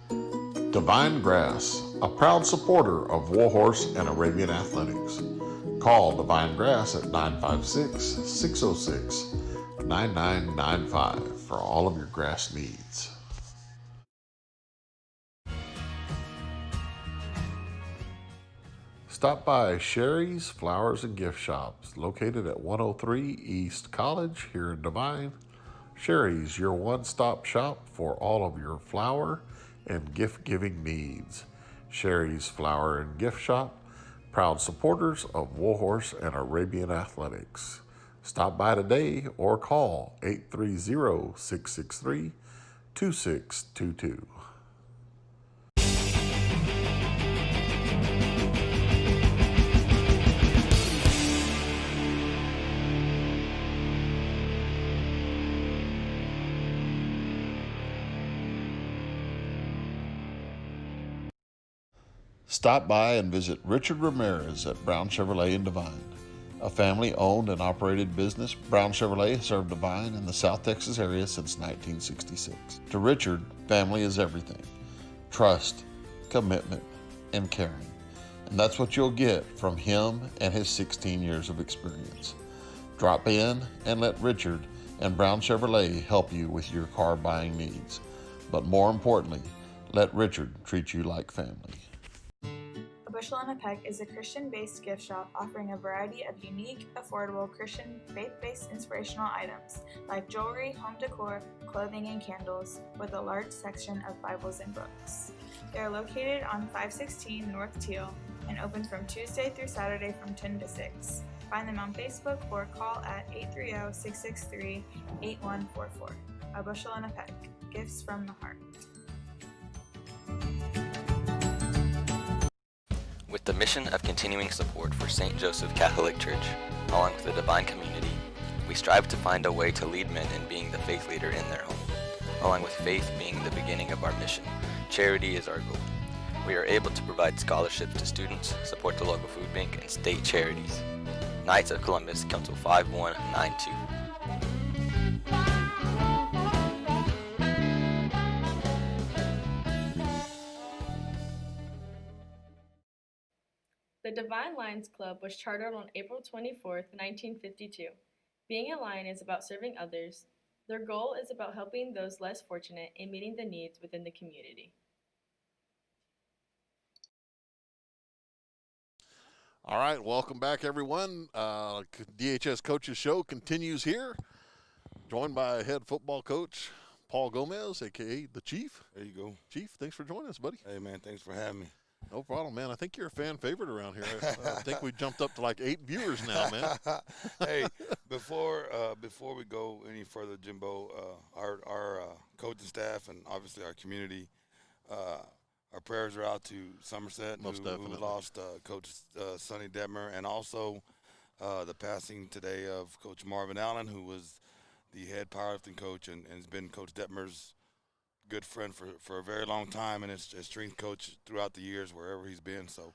Devine Grass, a proud supporter of Warhorse and Arabian athletics. Call Devine Grass at 956-606-9995 for all of your grass needs. Stop by Sherry's Flowers and Gift Shops, located at 103 East College here in Devine. Sherry's, your one-stop shop for all of your flower and gift-giving needs. Sherry's Flower and Gift Shop, proud supporters of Warhorse and Arabian athletics. Stop by today or call 830-663-2622. Stop by and visit Richard Ramirez at Brown Chevrolet in Devine. A family-owned and operated business, Brown Chevrolet has served Devine in the South Texas area since 1966. To Richard, family is everything. Trust, commitment, and caring. And that's what you'll get from him and his 16 years of experience. Drop in and let Richard and Brown Chevrolet help you with your car buying needs. But more importantly, let Richard treat you like family. A Bushel and a Peck is a Christian-based gift shop offering a variety of unique, affordable Christian faith-based inspirational items like jewelry, home decor, clothing, and candles, with a large section of Bibles and books. They are located on 516 North Teal and open from Tuesday through Saturday from 10 to 6. Find them on Facebook or call at 830-663-8144. A Bushel and a Peck, gifts from the heart. With the mission of continuing support for St. Joseph Catholic Church, along with the Devine community, we strive to find a way to lead men in being the faith leader in their home. Along with faith being the beginning of our mission, charity is our goal. We are able to provide scholarships to students, support the local food bank, and state charities. Knights of Columbus, Council 5192. The Devine Lions Club was chartered on April 24, 1952. Being a Lion is about serving others. Their goal is about helping those less fortunate and meeting the needs within the community. All right, welcome back, everyone. DHS Coaches Show continues here, joined by head football coach Paul Gomez, a.k.a. the Chief. There you go. Chief, thanks for joining us, buddy. Hey, man, thanks for having me. No problem, man. I think you're a fan favorite around here. I think we jumped up to like 8 viewers now, man. Hey, before we go any further, Jimbo, our coaching staff and obviously our community, our prayers are out to Somerset, who lost Coach Sonny Detmer, and also the passing today of Coach Marvin Allen, who was the head powerlifting coach and has been Coach Detmer's good friend for a very long time, and his strength coach throughout the years wherever he's been. So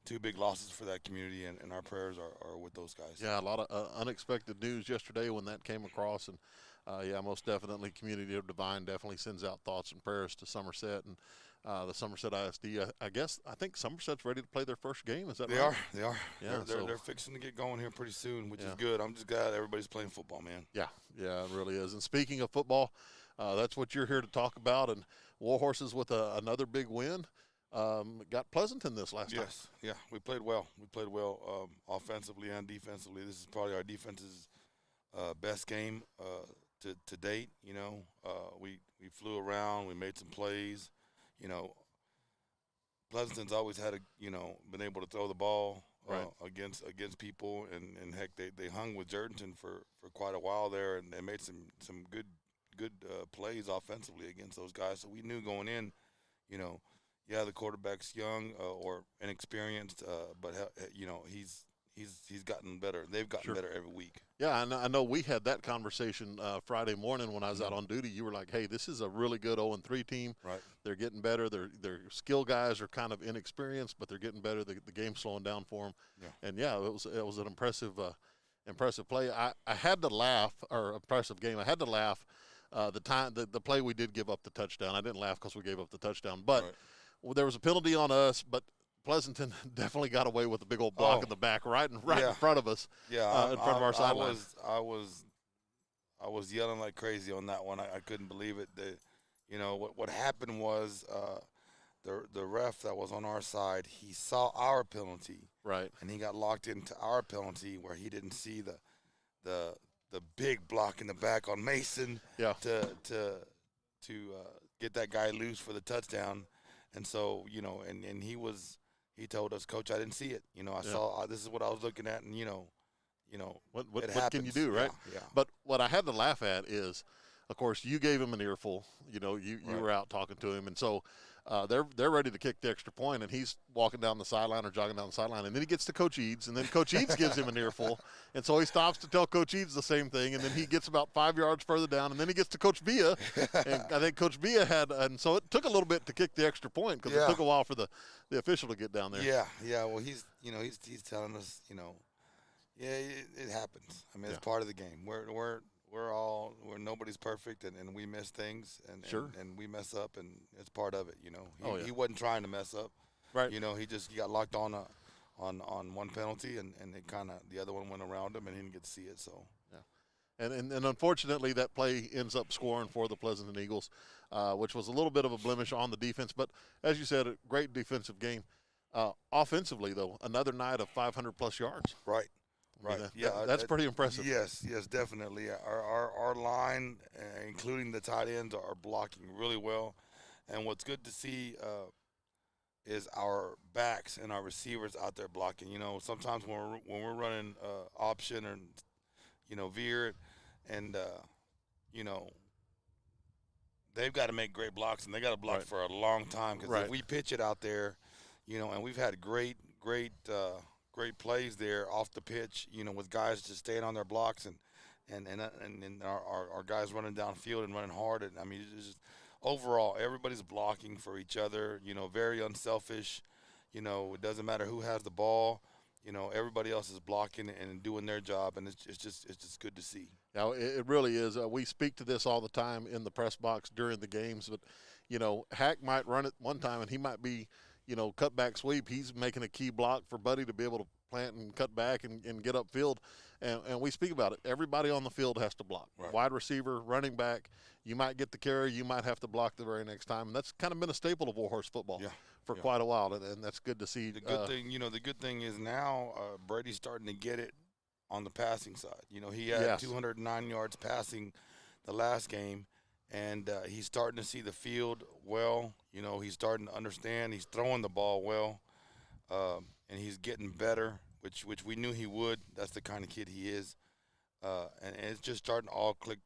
2 big losses for that community, and our prayers are with those guys. Yeah, a lot of unexpected news yesterday when that came across, and yeah, most definitely community of Devine definitely sends out thoughts and prayers to Somerset and the Somerset ISD. I think Somerset's ready to play their first game. Is that right? They are. Yeah, they're fixing to get going here pretty soon, which is good. I'm just glad everybody's playing football, man. Yeah, it really is. And speaking of football, that's what you're here to talk about. And Warhorses with another big win. got Pleasanton this last time. Yes, yeah, we played well. We played well offensively and defensively. This is probably our defense's best game to date. We flew around. We made some plays. Pleasanton's always had been able to throw the ball against people, and heck, they hung with Jerdenton for quite a while there, and they made some good plays offensively against those guys. So we knew going in, the quarterback's young or inexperienced, but he's gotten better. They've gotten better every week. Yeah, I know we had that conversation Friday morning when I was out on duty. You were like, hey, this is a really good 0-3 team. Right. They're getting better. Their skill guys are kind of inexperienced, but they're getting better. The game's slowing down for them. Yeah. And, it was an impressive play. I had to laugh, or impressive game. I had to laugh the play we did give up the touchdown. I didn't laugh because we gave up the touchdown. But there was a penalty on us, but Pleasanton definitely got away with a big old block in the back, right in front of us. Yeah, in front of our sideline. I was yelling like crazy on that one. I couldn't believe it. What happened was the ref that was on our side, he saw our penalty, right, and he got locked into our penalty where he didn't see the big block in the back on Mason. Yeah. To get that guy loose for the touchdown. And so, and he told us, Coach, I didn't see it. I saw, this is what I was looking at. And, what can you do, right? Yeah. But what I had to laugh at is, of course, you gave him an earful. You were out talking to him. And so they're ready to kick the extra point, and he's walking down the sideline or jogging down the sideline. And then he gets to Coach Eads, and then Coach Eads gives him an earful. And so he stops to tell Coach Eads the same thing, and then he gets about 5 yards further down, and then he gets to Coach Villa. And I think Coach Villa and so it took a little bit to kick the extra point because it took a while for the official to get down there. Yeah. Well, he's telling us, it happens. I mean, it's part of the game. Nobody's perfect, and we miss things, and we mess up, and it's part of it. He wasn't trying to mess up, right? He got locked on one penalty, and it kind of the other one went around him, and he didn't get to see it. So and unfortunately that play ends up scoring for the Pleasanton Eagles, which was a little bit of a blemish on the defense. But as you said, a great defensive game. Offensively, though, another night of 500+ yards. Right. Right. That's pretty impressive. Yes, definitely. Our line, including the tight ends, are blocking really well. And what's good to see is our backs and our receivers out there blocking. Sometimes when we're running option and veer, and they've got to make great blocks, and they got to block for a long time because if we pitch it out there, and we've had great plays there off the pitch, with guys just staying on their blocks and our guys running downfield and running hard. And I mean, it's just, overall, everybody's blocking for each other, very unselfish. It doesn't matter who has the ball. Everybody else is blocking and doing their job, and it's just good to see. Now, it really is. We speak to this all the time in the press box during the games, but, Hack might run it one time, and he might be – cut back sweep. He's making a key block for Buddy to be able to plant and cut back and get upfield. And we speak about it. Everybody on the field has to block. Right. Wide receiver, running back. You might get the carry. You might have to block the very next time. And that's kind of been a staple of Warhorse football for quite a while, and that's good to see. The good thing is now Brady's starting to get it on the passing side. He had 209 yards passing the last game. And he's starting to see the field well. He's starting to understand. He's throwing the ball well, and he's getting better, which we knew he would. That's the kind of kid he is. And it's just starting to all click,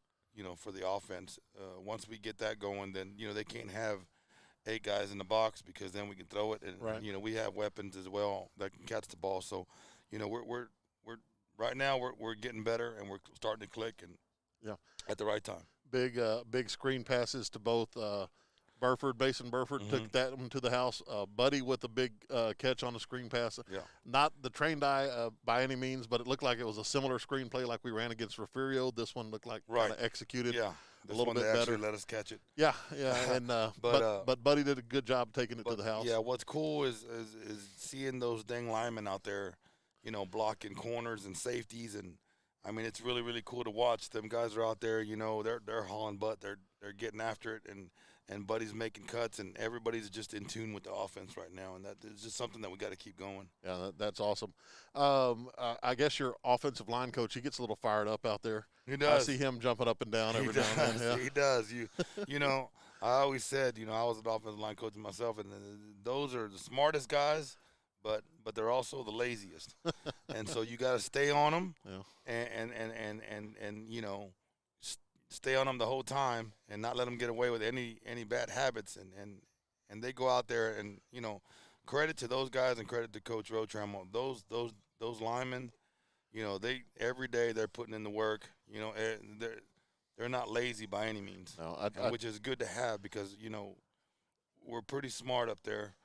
for the offense. Once we get that going, then, they can't have 8 guys in the box because then we can throw it. And, we have weapons as well that can catch the ball. So, we're right now we're getting better, and we're starting to click at the right time. Big screen passes to both Basin Burford took that one to the house. Buddy with a big catch on the screen pass. Yeah. Not the trained eye by any means, but it looked like it was a similar screen play like we ran against Refugio. This one looked like kind of executed a little bit better. Let us catch it. Yeah, and but Buddy did a good job taking it to the house. Yeah, what's cool is seeing those dang linemen out there, blocking corners and safeties, and I mean, it's really, really cool to watch. Them guys are out there, you know, they're hauling butt. They're getting after it, and Buddy's making cuts, and everybody's just in tune with the offense right now, and that is just something that we got to keep going. Yeah, that's awesome. I guess your offensive line coach, he gets a little fired up out there. He does. I see him jumping up and down every now and then. Yeah. He does. You know, I always said, you know, I was an offensive line coach myself, and those are the smartest guys, but they're also the laziest. And so you got to stay on them, and you know, stay on them the whole time, and not let them get away with any bad habits. And they go out there, and you know, credit to those guys and credit to Coach Rotram. Those linemen, you know, every day they're putting in the work. You know, they're not lazy by any means, which is good to have, because you know, we're pretty smart up there.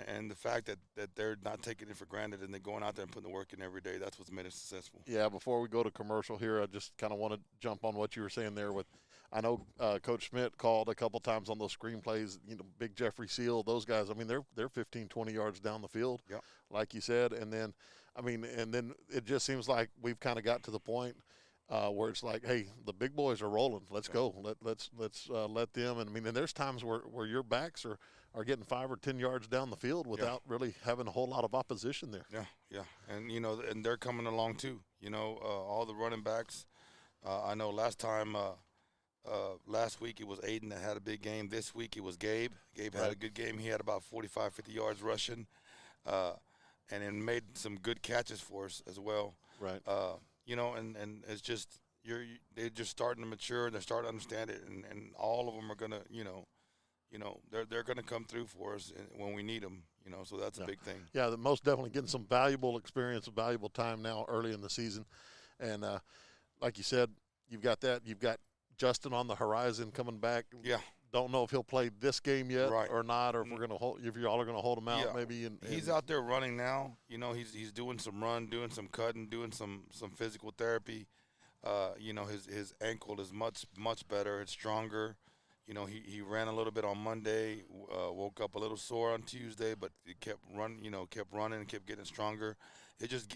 And the fact that they're not taking it for granted, and they're going out there and putting the work in every day, that's what's made us successful. Yeah, before we go to commercial here, I just kind of want to jump on what you were saying there. I know Coach Schmidt called a couple times on those screenplays, you know, Big Jeffrey Seal, those guys, I mean, they're 15, 20 yards down the field, like you said. And then, and then it just seems like we've kind of got to the point where it's like, hey, the big boys are rolling. Let's go. Let's let them. And there's times where your backs are getting 5 or 10 yards down the field without really having a whole lot of opposition there. Yeah. And, you know, and they're coming along too. You know, all the running backs. I know last week it was Aiden that had a big game. This week it was Gabe. Gabe had a good game. He had about 45, 50 yards rushing, and then made some good catches for us as well. Right. You know, and it's just they're just starting to mature, and they're starting to understand it, and all of them are gonna, you know, they're gonna come through for us when we need them. You know, so that's a big thing. Yeah, most definitely getting some valuable experience, valuable time now early in the season, and like you said, you've got Justin on the horizon coming back. Yeah. Don't know if he'll play this game yet or not, or if you all are gonna hold him out maybe. And he's out there running now. You know, he's doing some doing some cutting, doing some physical therapy. You know, his ankle is much better. It's stronger. You know, he ran a little bit on Monday, woke up a little sore on Tuesday, but it kept running and kept getting stronger. It just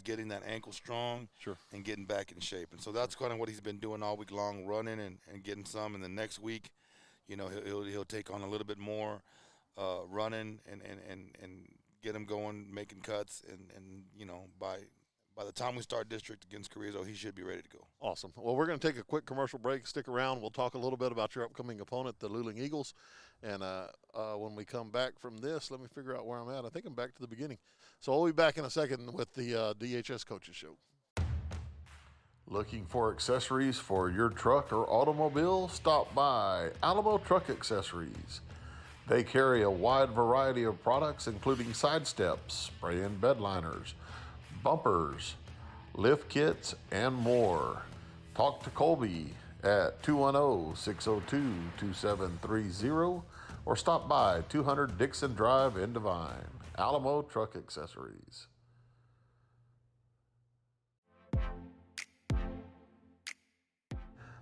getting that ankle strong and getting back in shape. And so that's kind of what he's been doing all week long, running and getting some. And the next week, you know, he'll take on a little bit more running and get him going, making cuts. And you know, by the time we start district against Carrizo, he should be ready to go. Awesome. Well, we're going to take a quick commercial break. Stick around. We'll talk a little bit about your upcoming opponent, the Luling Eagles. And when we come back from this, let me figure out where I'm at. I think I'm back to the beginning. So we'll be back in a second with the DHS Coaches Show. Looking for accessories for your truck or automobile? Stop by Alamo Truck Accessories. They carry a wide variety of products, including side steps, spray and bed liners, bumpers, lift kits, and more. Talk to Colby at 210-602-2730 or stop by 200 Dixon Drive in Devine. Alamo Truck Accessories.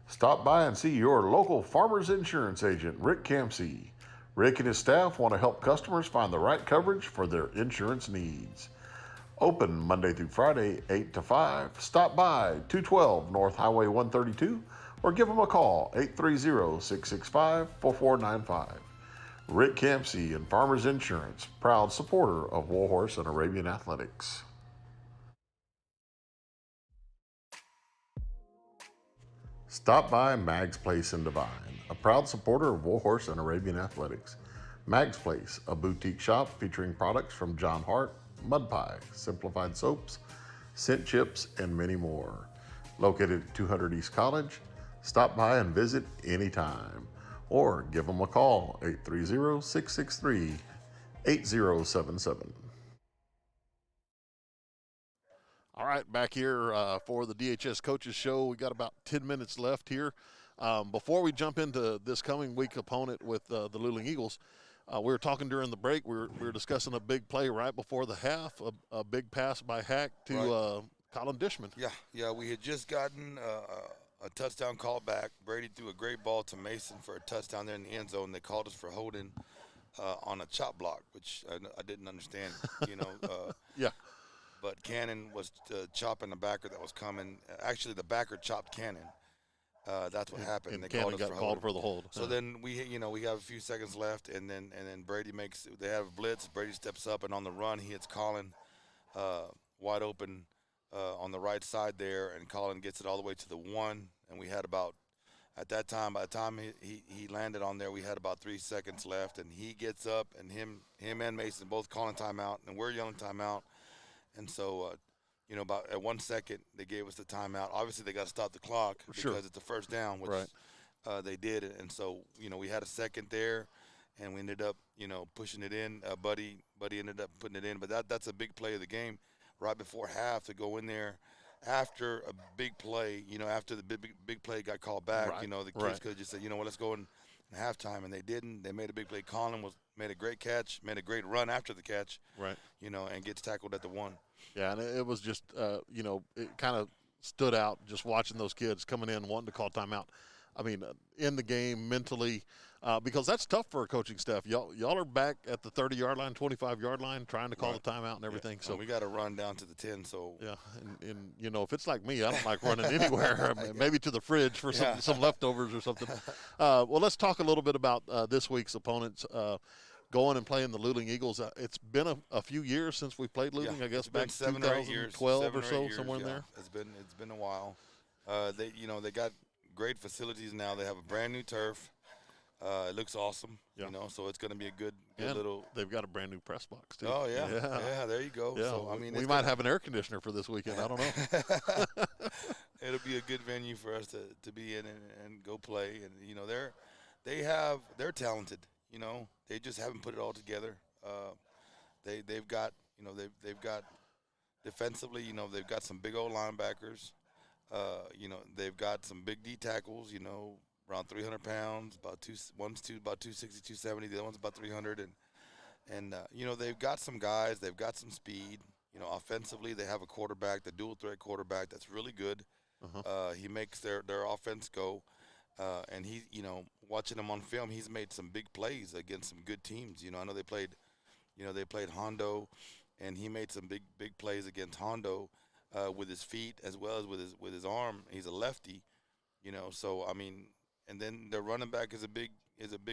Stop by and see your local Farmers Insurance agent, Rick Campsey. Rick and his staff want to help customers find the right coverage for their insurance needs. Open Monday through Friday, 8 to 5. Stop by 212 North Highway 132 or give them a call, 830-665-4495. Rick Campsey and Farmers Insurance, proud supporter of Warhorse and Arabian Athletics. Stop by Mag's Place in Devine, a proud supporter of Warhorse and Arabian Athletics. Mag's Place, a boutique shop featuring products from John Hart, Mud Pie, Simplified Soaps, Scent Chips, and many more. Located at 200 East College, stop by and visit anytime. Or give them a call, 830-663-8077. All right, back here for the DHS Coaches Show. We got about 10 minutes left here. Before we jump into this coming week opponent with the Luling Eagles, we were talking during the break. We were discussing a big play right before the half, a big pass by Hack to Colin Dishman. Yeah, we had just gotten a touchdown call back. Brady threw a great ball to Mason for a touchdown there in the end zone. They called us for holding on a chop block, which I didn't understand. You know, but Cannon was chopping the backer that was coming. Actually, the backer chopped Cannon. That's what happened. And they Cannon called us got called for the hold. So then we have a few seconds left, and then Brady makes. They have a blitz. Brady steps up, and on the run, he hits Colin wide open on the right side there, and Colin gets it all the way to the 1. And we had about, at that time, by the time he landed on there, we had about 3 seconds left, and he gets up, and him and Mason both calling timeout, and we're yelling timeout. And so, about at 1 second, they gave us the timeout. Obviously, they got to stop the clock because it's a first down, which they did. And so, we had a second there, and we ended up, pushing it in. Buddy ended up putting it in. But that's a big play of the game right before half to go in there after a big play, after the big play got called back. The kids could have just said, let's go in halftime, and they didn't. They made a big play. Colin made a great catch, made a great run after the catch, and gets tackled at the 1. Yeah, and it was just, it kind of stood out just watching those kids coming in wanting to call timeout. I mean, in the game mentally, because that's tough for a coaching staff. Y'all are back at the 30-yard line, 25-yard line, trying to call the timeout and everything. Yeah. So we got to run down to the 10. So yeah, and if it's like me, I don't like running anywhere. I mean, maybe to the fridge for some leftovers or something. Well, let's talk a little bit about this week's opponents. Going and playing the Luling Eagles. It's been a few years since we played Luling. I guess back 7 or 8 years, 2012 or so, somewhere in there. It's been a while. They got great facilities now. They have a brand new turf. It looks awesome. So it's going to be a good little. They've got a brand new press box too. Oh yeah. There you go. Yeah. So I mean, we might have an air conditioner for this weekend. I don't know. It'll be a good venue for us to be in and go play. And they're talented. They just haven't put it all together. They've got defensively. They've got some big old linebackers. They've got some big D tackles. Around 300 pounds. One's about 260, 270. The other one's about 300. And they've got some guys. They've got some speed. Offensively, they have a quarterback, the dual threat quarterback, that's really good. He makes their offense go. And he, watching him on film, he's made some big plays against some good teams. I know they played Hondo, and he made some big plays against Hondo with his feet as well as with his arm. He's a lefty, So I mean, and then their running back is a big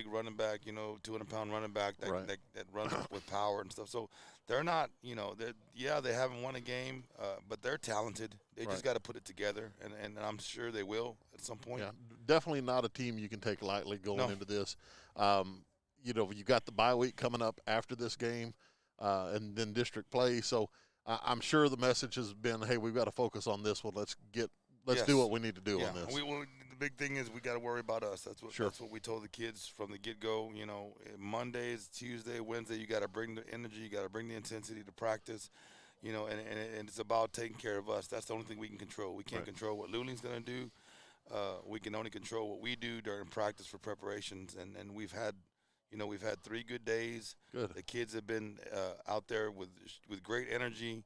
running back. 200-pound running back that runs with power and stuff. So they're not, they haven't won a game, but they're talented. They just got to put it together, and I'm sure they will at some point. Yeah, definitely not a team you can take lightly going into this. You got the bye week coming up after this game, and then district play. So I'm sure the message has been, hey, we've got to focus on this one. Let's do what we need to do on this. The big thing is we got to worry about us. That's what we told the kids from the get-go. Mondays, Tuesday, Wednesday, you got to bring the energy, you got to bring the intensity to practice. And it's about taking care of us. That's the only thing we can control. We can't control what Luling's going to do. We can only control what we do during practice for preparations. And we've had 3 good days. Good. The kids have been out there with great energy.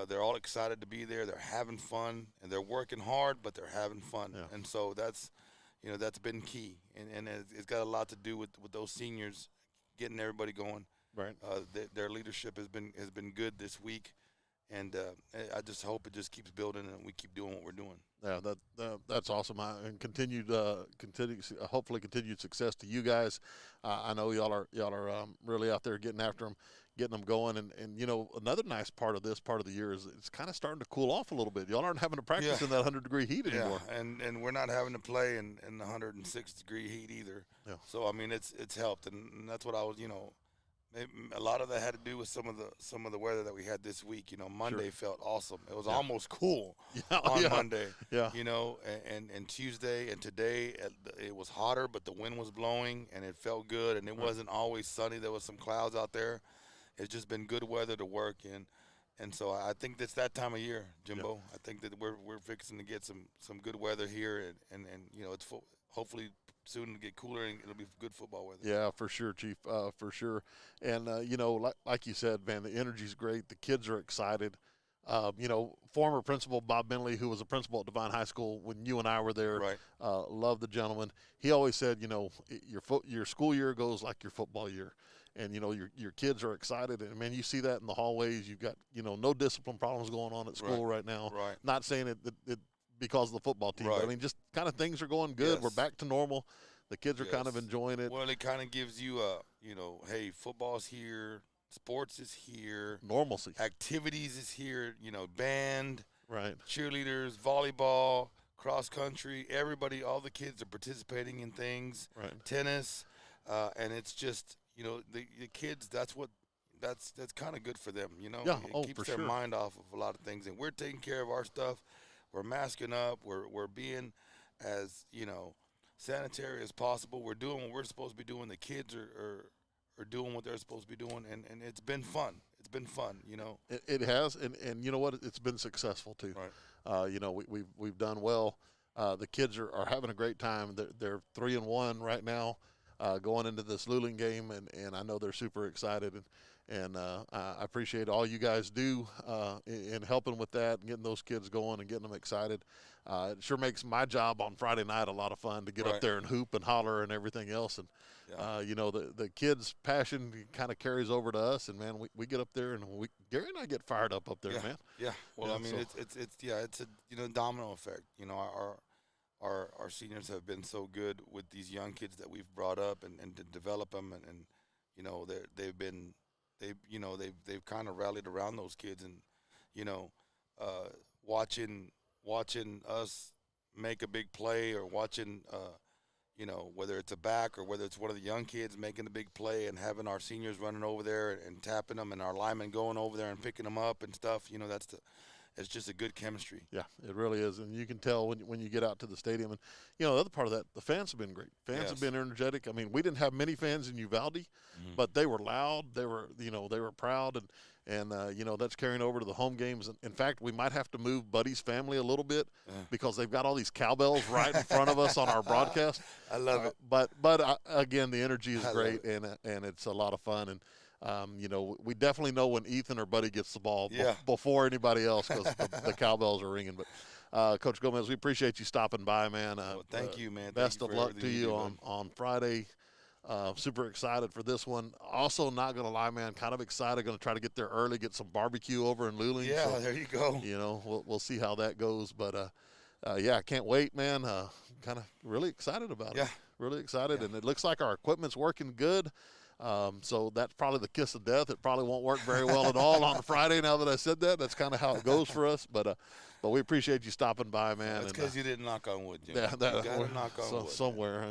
They're all excited to be there. They're having fun, and they're working hard, but they're having fun. Yeah. And so that's been key. And it's got a lot to do with those seniors getting everybody going. Right. Their leadership has been good this week, and I just hope it just keeps building and we keep doing what we're doing. Yeah, that's awesome. And hopefully continued success to you guys. I know y'all are really out there getting after them, getting them going. And another nice part of this part of the year is it's kind of starting to cool off a little bit. Y'all aren't having to practice in that 100-degree heat anymore. Yeah, and we're not having to play in the 106-degree heat either. Yeah. So I mean it's helped, and that's what I was a lot of that had to do with some of the weather that we had this week. Monday felt awesome. It was almost cool on Monday. Yeah. And Tuesday and today it was hotter, but the wind was blowing and it felt good. And it wasn't always sunny. There was some clouds out there. It's just been good weather to work in. And so I think it's that time of year, Jimbo. I think that we're fixing to get some good weather here, and it's hopefully soon to get cooler and it'll be good football weather. Yeah, for sure, Chief, for sure. And, like you said, man, the energy's great. The kids are excited. Former principal Bob Bentley, who was a principal at Devine High School when you and I were there, loved the gentleman. He always said, your school year goes like your football year. and your kids are excited, and man, you see that in the hallways. You've got no discipline problems going on at school right now. Right. Not saying it because of the football team, but I mean just kind of things are going good. Yes. We're back to normal. The kids are kind of enjoying it. Well, it kind of gives you hey, football's here, sports is here, normalcy, activities is here. Band, right, cheerleaders, volleyball, cross country. Everybody, all the kids are participating in things. Right. Tennis, and it's just the kids. That's kind of good for them. Yeah. It keeps their mind off of a lot of things, and we're taking care of our stuff. We're masking up. We're being as sanitary as possible. We're doing what we're supposed to be doing. The kids are doing what they're supposed to be doing, and it's been fun. It's been fun, It has, and you know what? It's been successful too. Right. We've done well. The kids are having a great time. They're 3-1 right now, going into this Luling game, and I know they're super excited, and I appreciate all you guys do in helping with that and getting those kids going and getting them excited. It sure makes my job on Friday night a lot of fun to get up there and hoop and holler and everything else. And, the kids' passion kind of carries over to us. And, man, we get up there and Gary and I get fired up there, man. Yeah. Well, I mean, it's a domino effect. Our seniors have been so good with these young kids that we've brought up and to develop them. And they've kind of rallied around those kids. And, watching us make a big play or watching, whether it's a back or whether it's one of the young kids making a big play and having our seniors running over there and tapping them and our linemen going over there and picking them up and stuff, it's just a good chemistry. Yeah, it really is. And you can tell when you get out to the stadium. And, the other part of that, the fans have been great. Fans have been energetic. I mean, we didn't have many fans in Uvalde, but they were loud. They were, they were proud. And that's carrying over to the home games. In fact, we might have to move Buddy's family a little bit because they've got all these cowbells right in front of us on our broadcast. I love it. But again, the energy is great, and it's a lot of fun. And, we definitely know when Ethan or Buddy gets the ball before anybody else because the cowbells are ringing. But, Coach Gomez, we appreciate you stopping by, man. Well, thank you, man. Best of luck to you on Friday. Super excited for this one. Also, not going to lie, man, kind of excited. Going to try to get there early, get some barbecue over in Luling. Yeah, so, there you go. We'll see how that goes. But, I can't wait, man. Kind of really excited about it. Really excited. Yeah. And it looks like our equipment's working good. So that's probably the kiss of death. It probably won't work very well at all on Friday. Now that I said that, that's kind of how it goes for us. But we appreciate you stopping by, man. That's because you didn't knock on wood, Jim. Yeah, you got to knock on wood. Somewhere.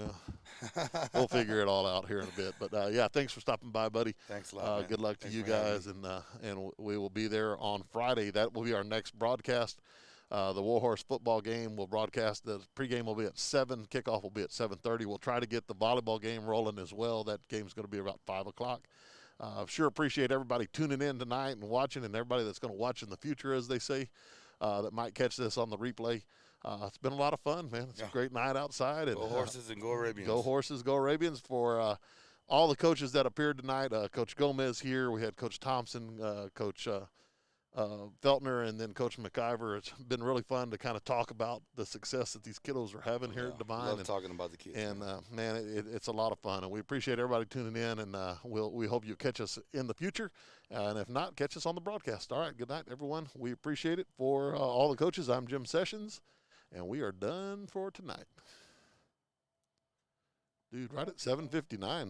We'll figure it all out here in a bit. But, thanks for stopping by, buddy. Thanks a lot, man. Good luck to you guys. And we will be there on Friday. That will be our next broadcast. The Warhorse football game will broadcast. The pregame will be at 7. Kickoff will be at 7:30. We'll try to get the volleyball game rolling as well. That game's going to be about 5 o'clock. Sure appreciate everybody tuning in tonight and watching, and everybody that's going to watch in the future, as they say, that might catch this on the replay. It's been a lot of fun, man. It's a great night outside. And, go Horses and go Arabians. Go Horses, go Arabians. For all the coaches that appeared tonight, Coach Gomez here. We had Coach Thompson, Coach Feltner, and then Coach McIver. It's been really fun to kind of talk about the success that these kiddos are having here at Devine. I love talking about the kids. And, man, it's a lot of fun. And we appreciate everybody tuning in, and we hope you catch us in the future. And if not, catch us on the broadcast. All right, good night, everyone. We appreciate it. For all the coaches, I'm Jim Sessions, and we are done for tonight. Dude, right at 7:59.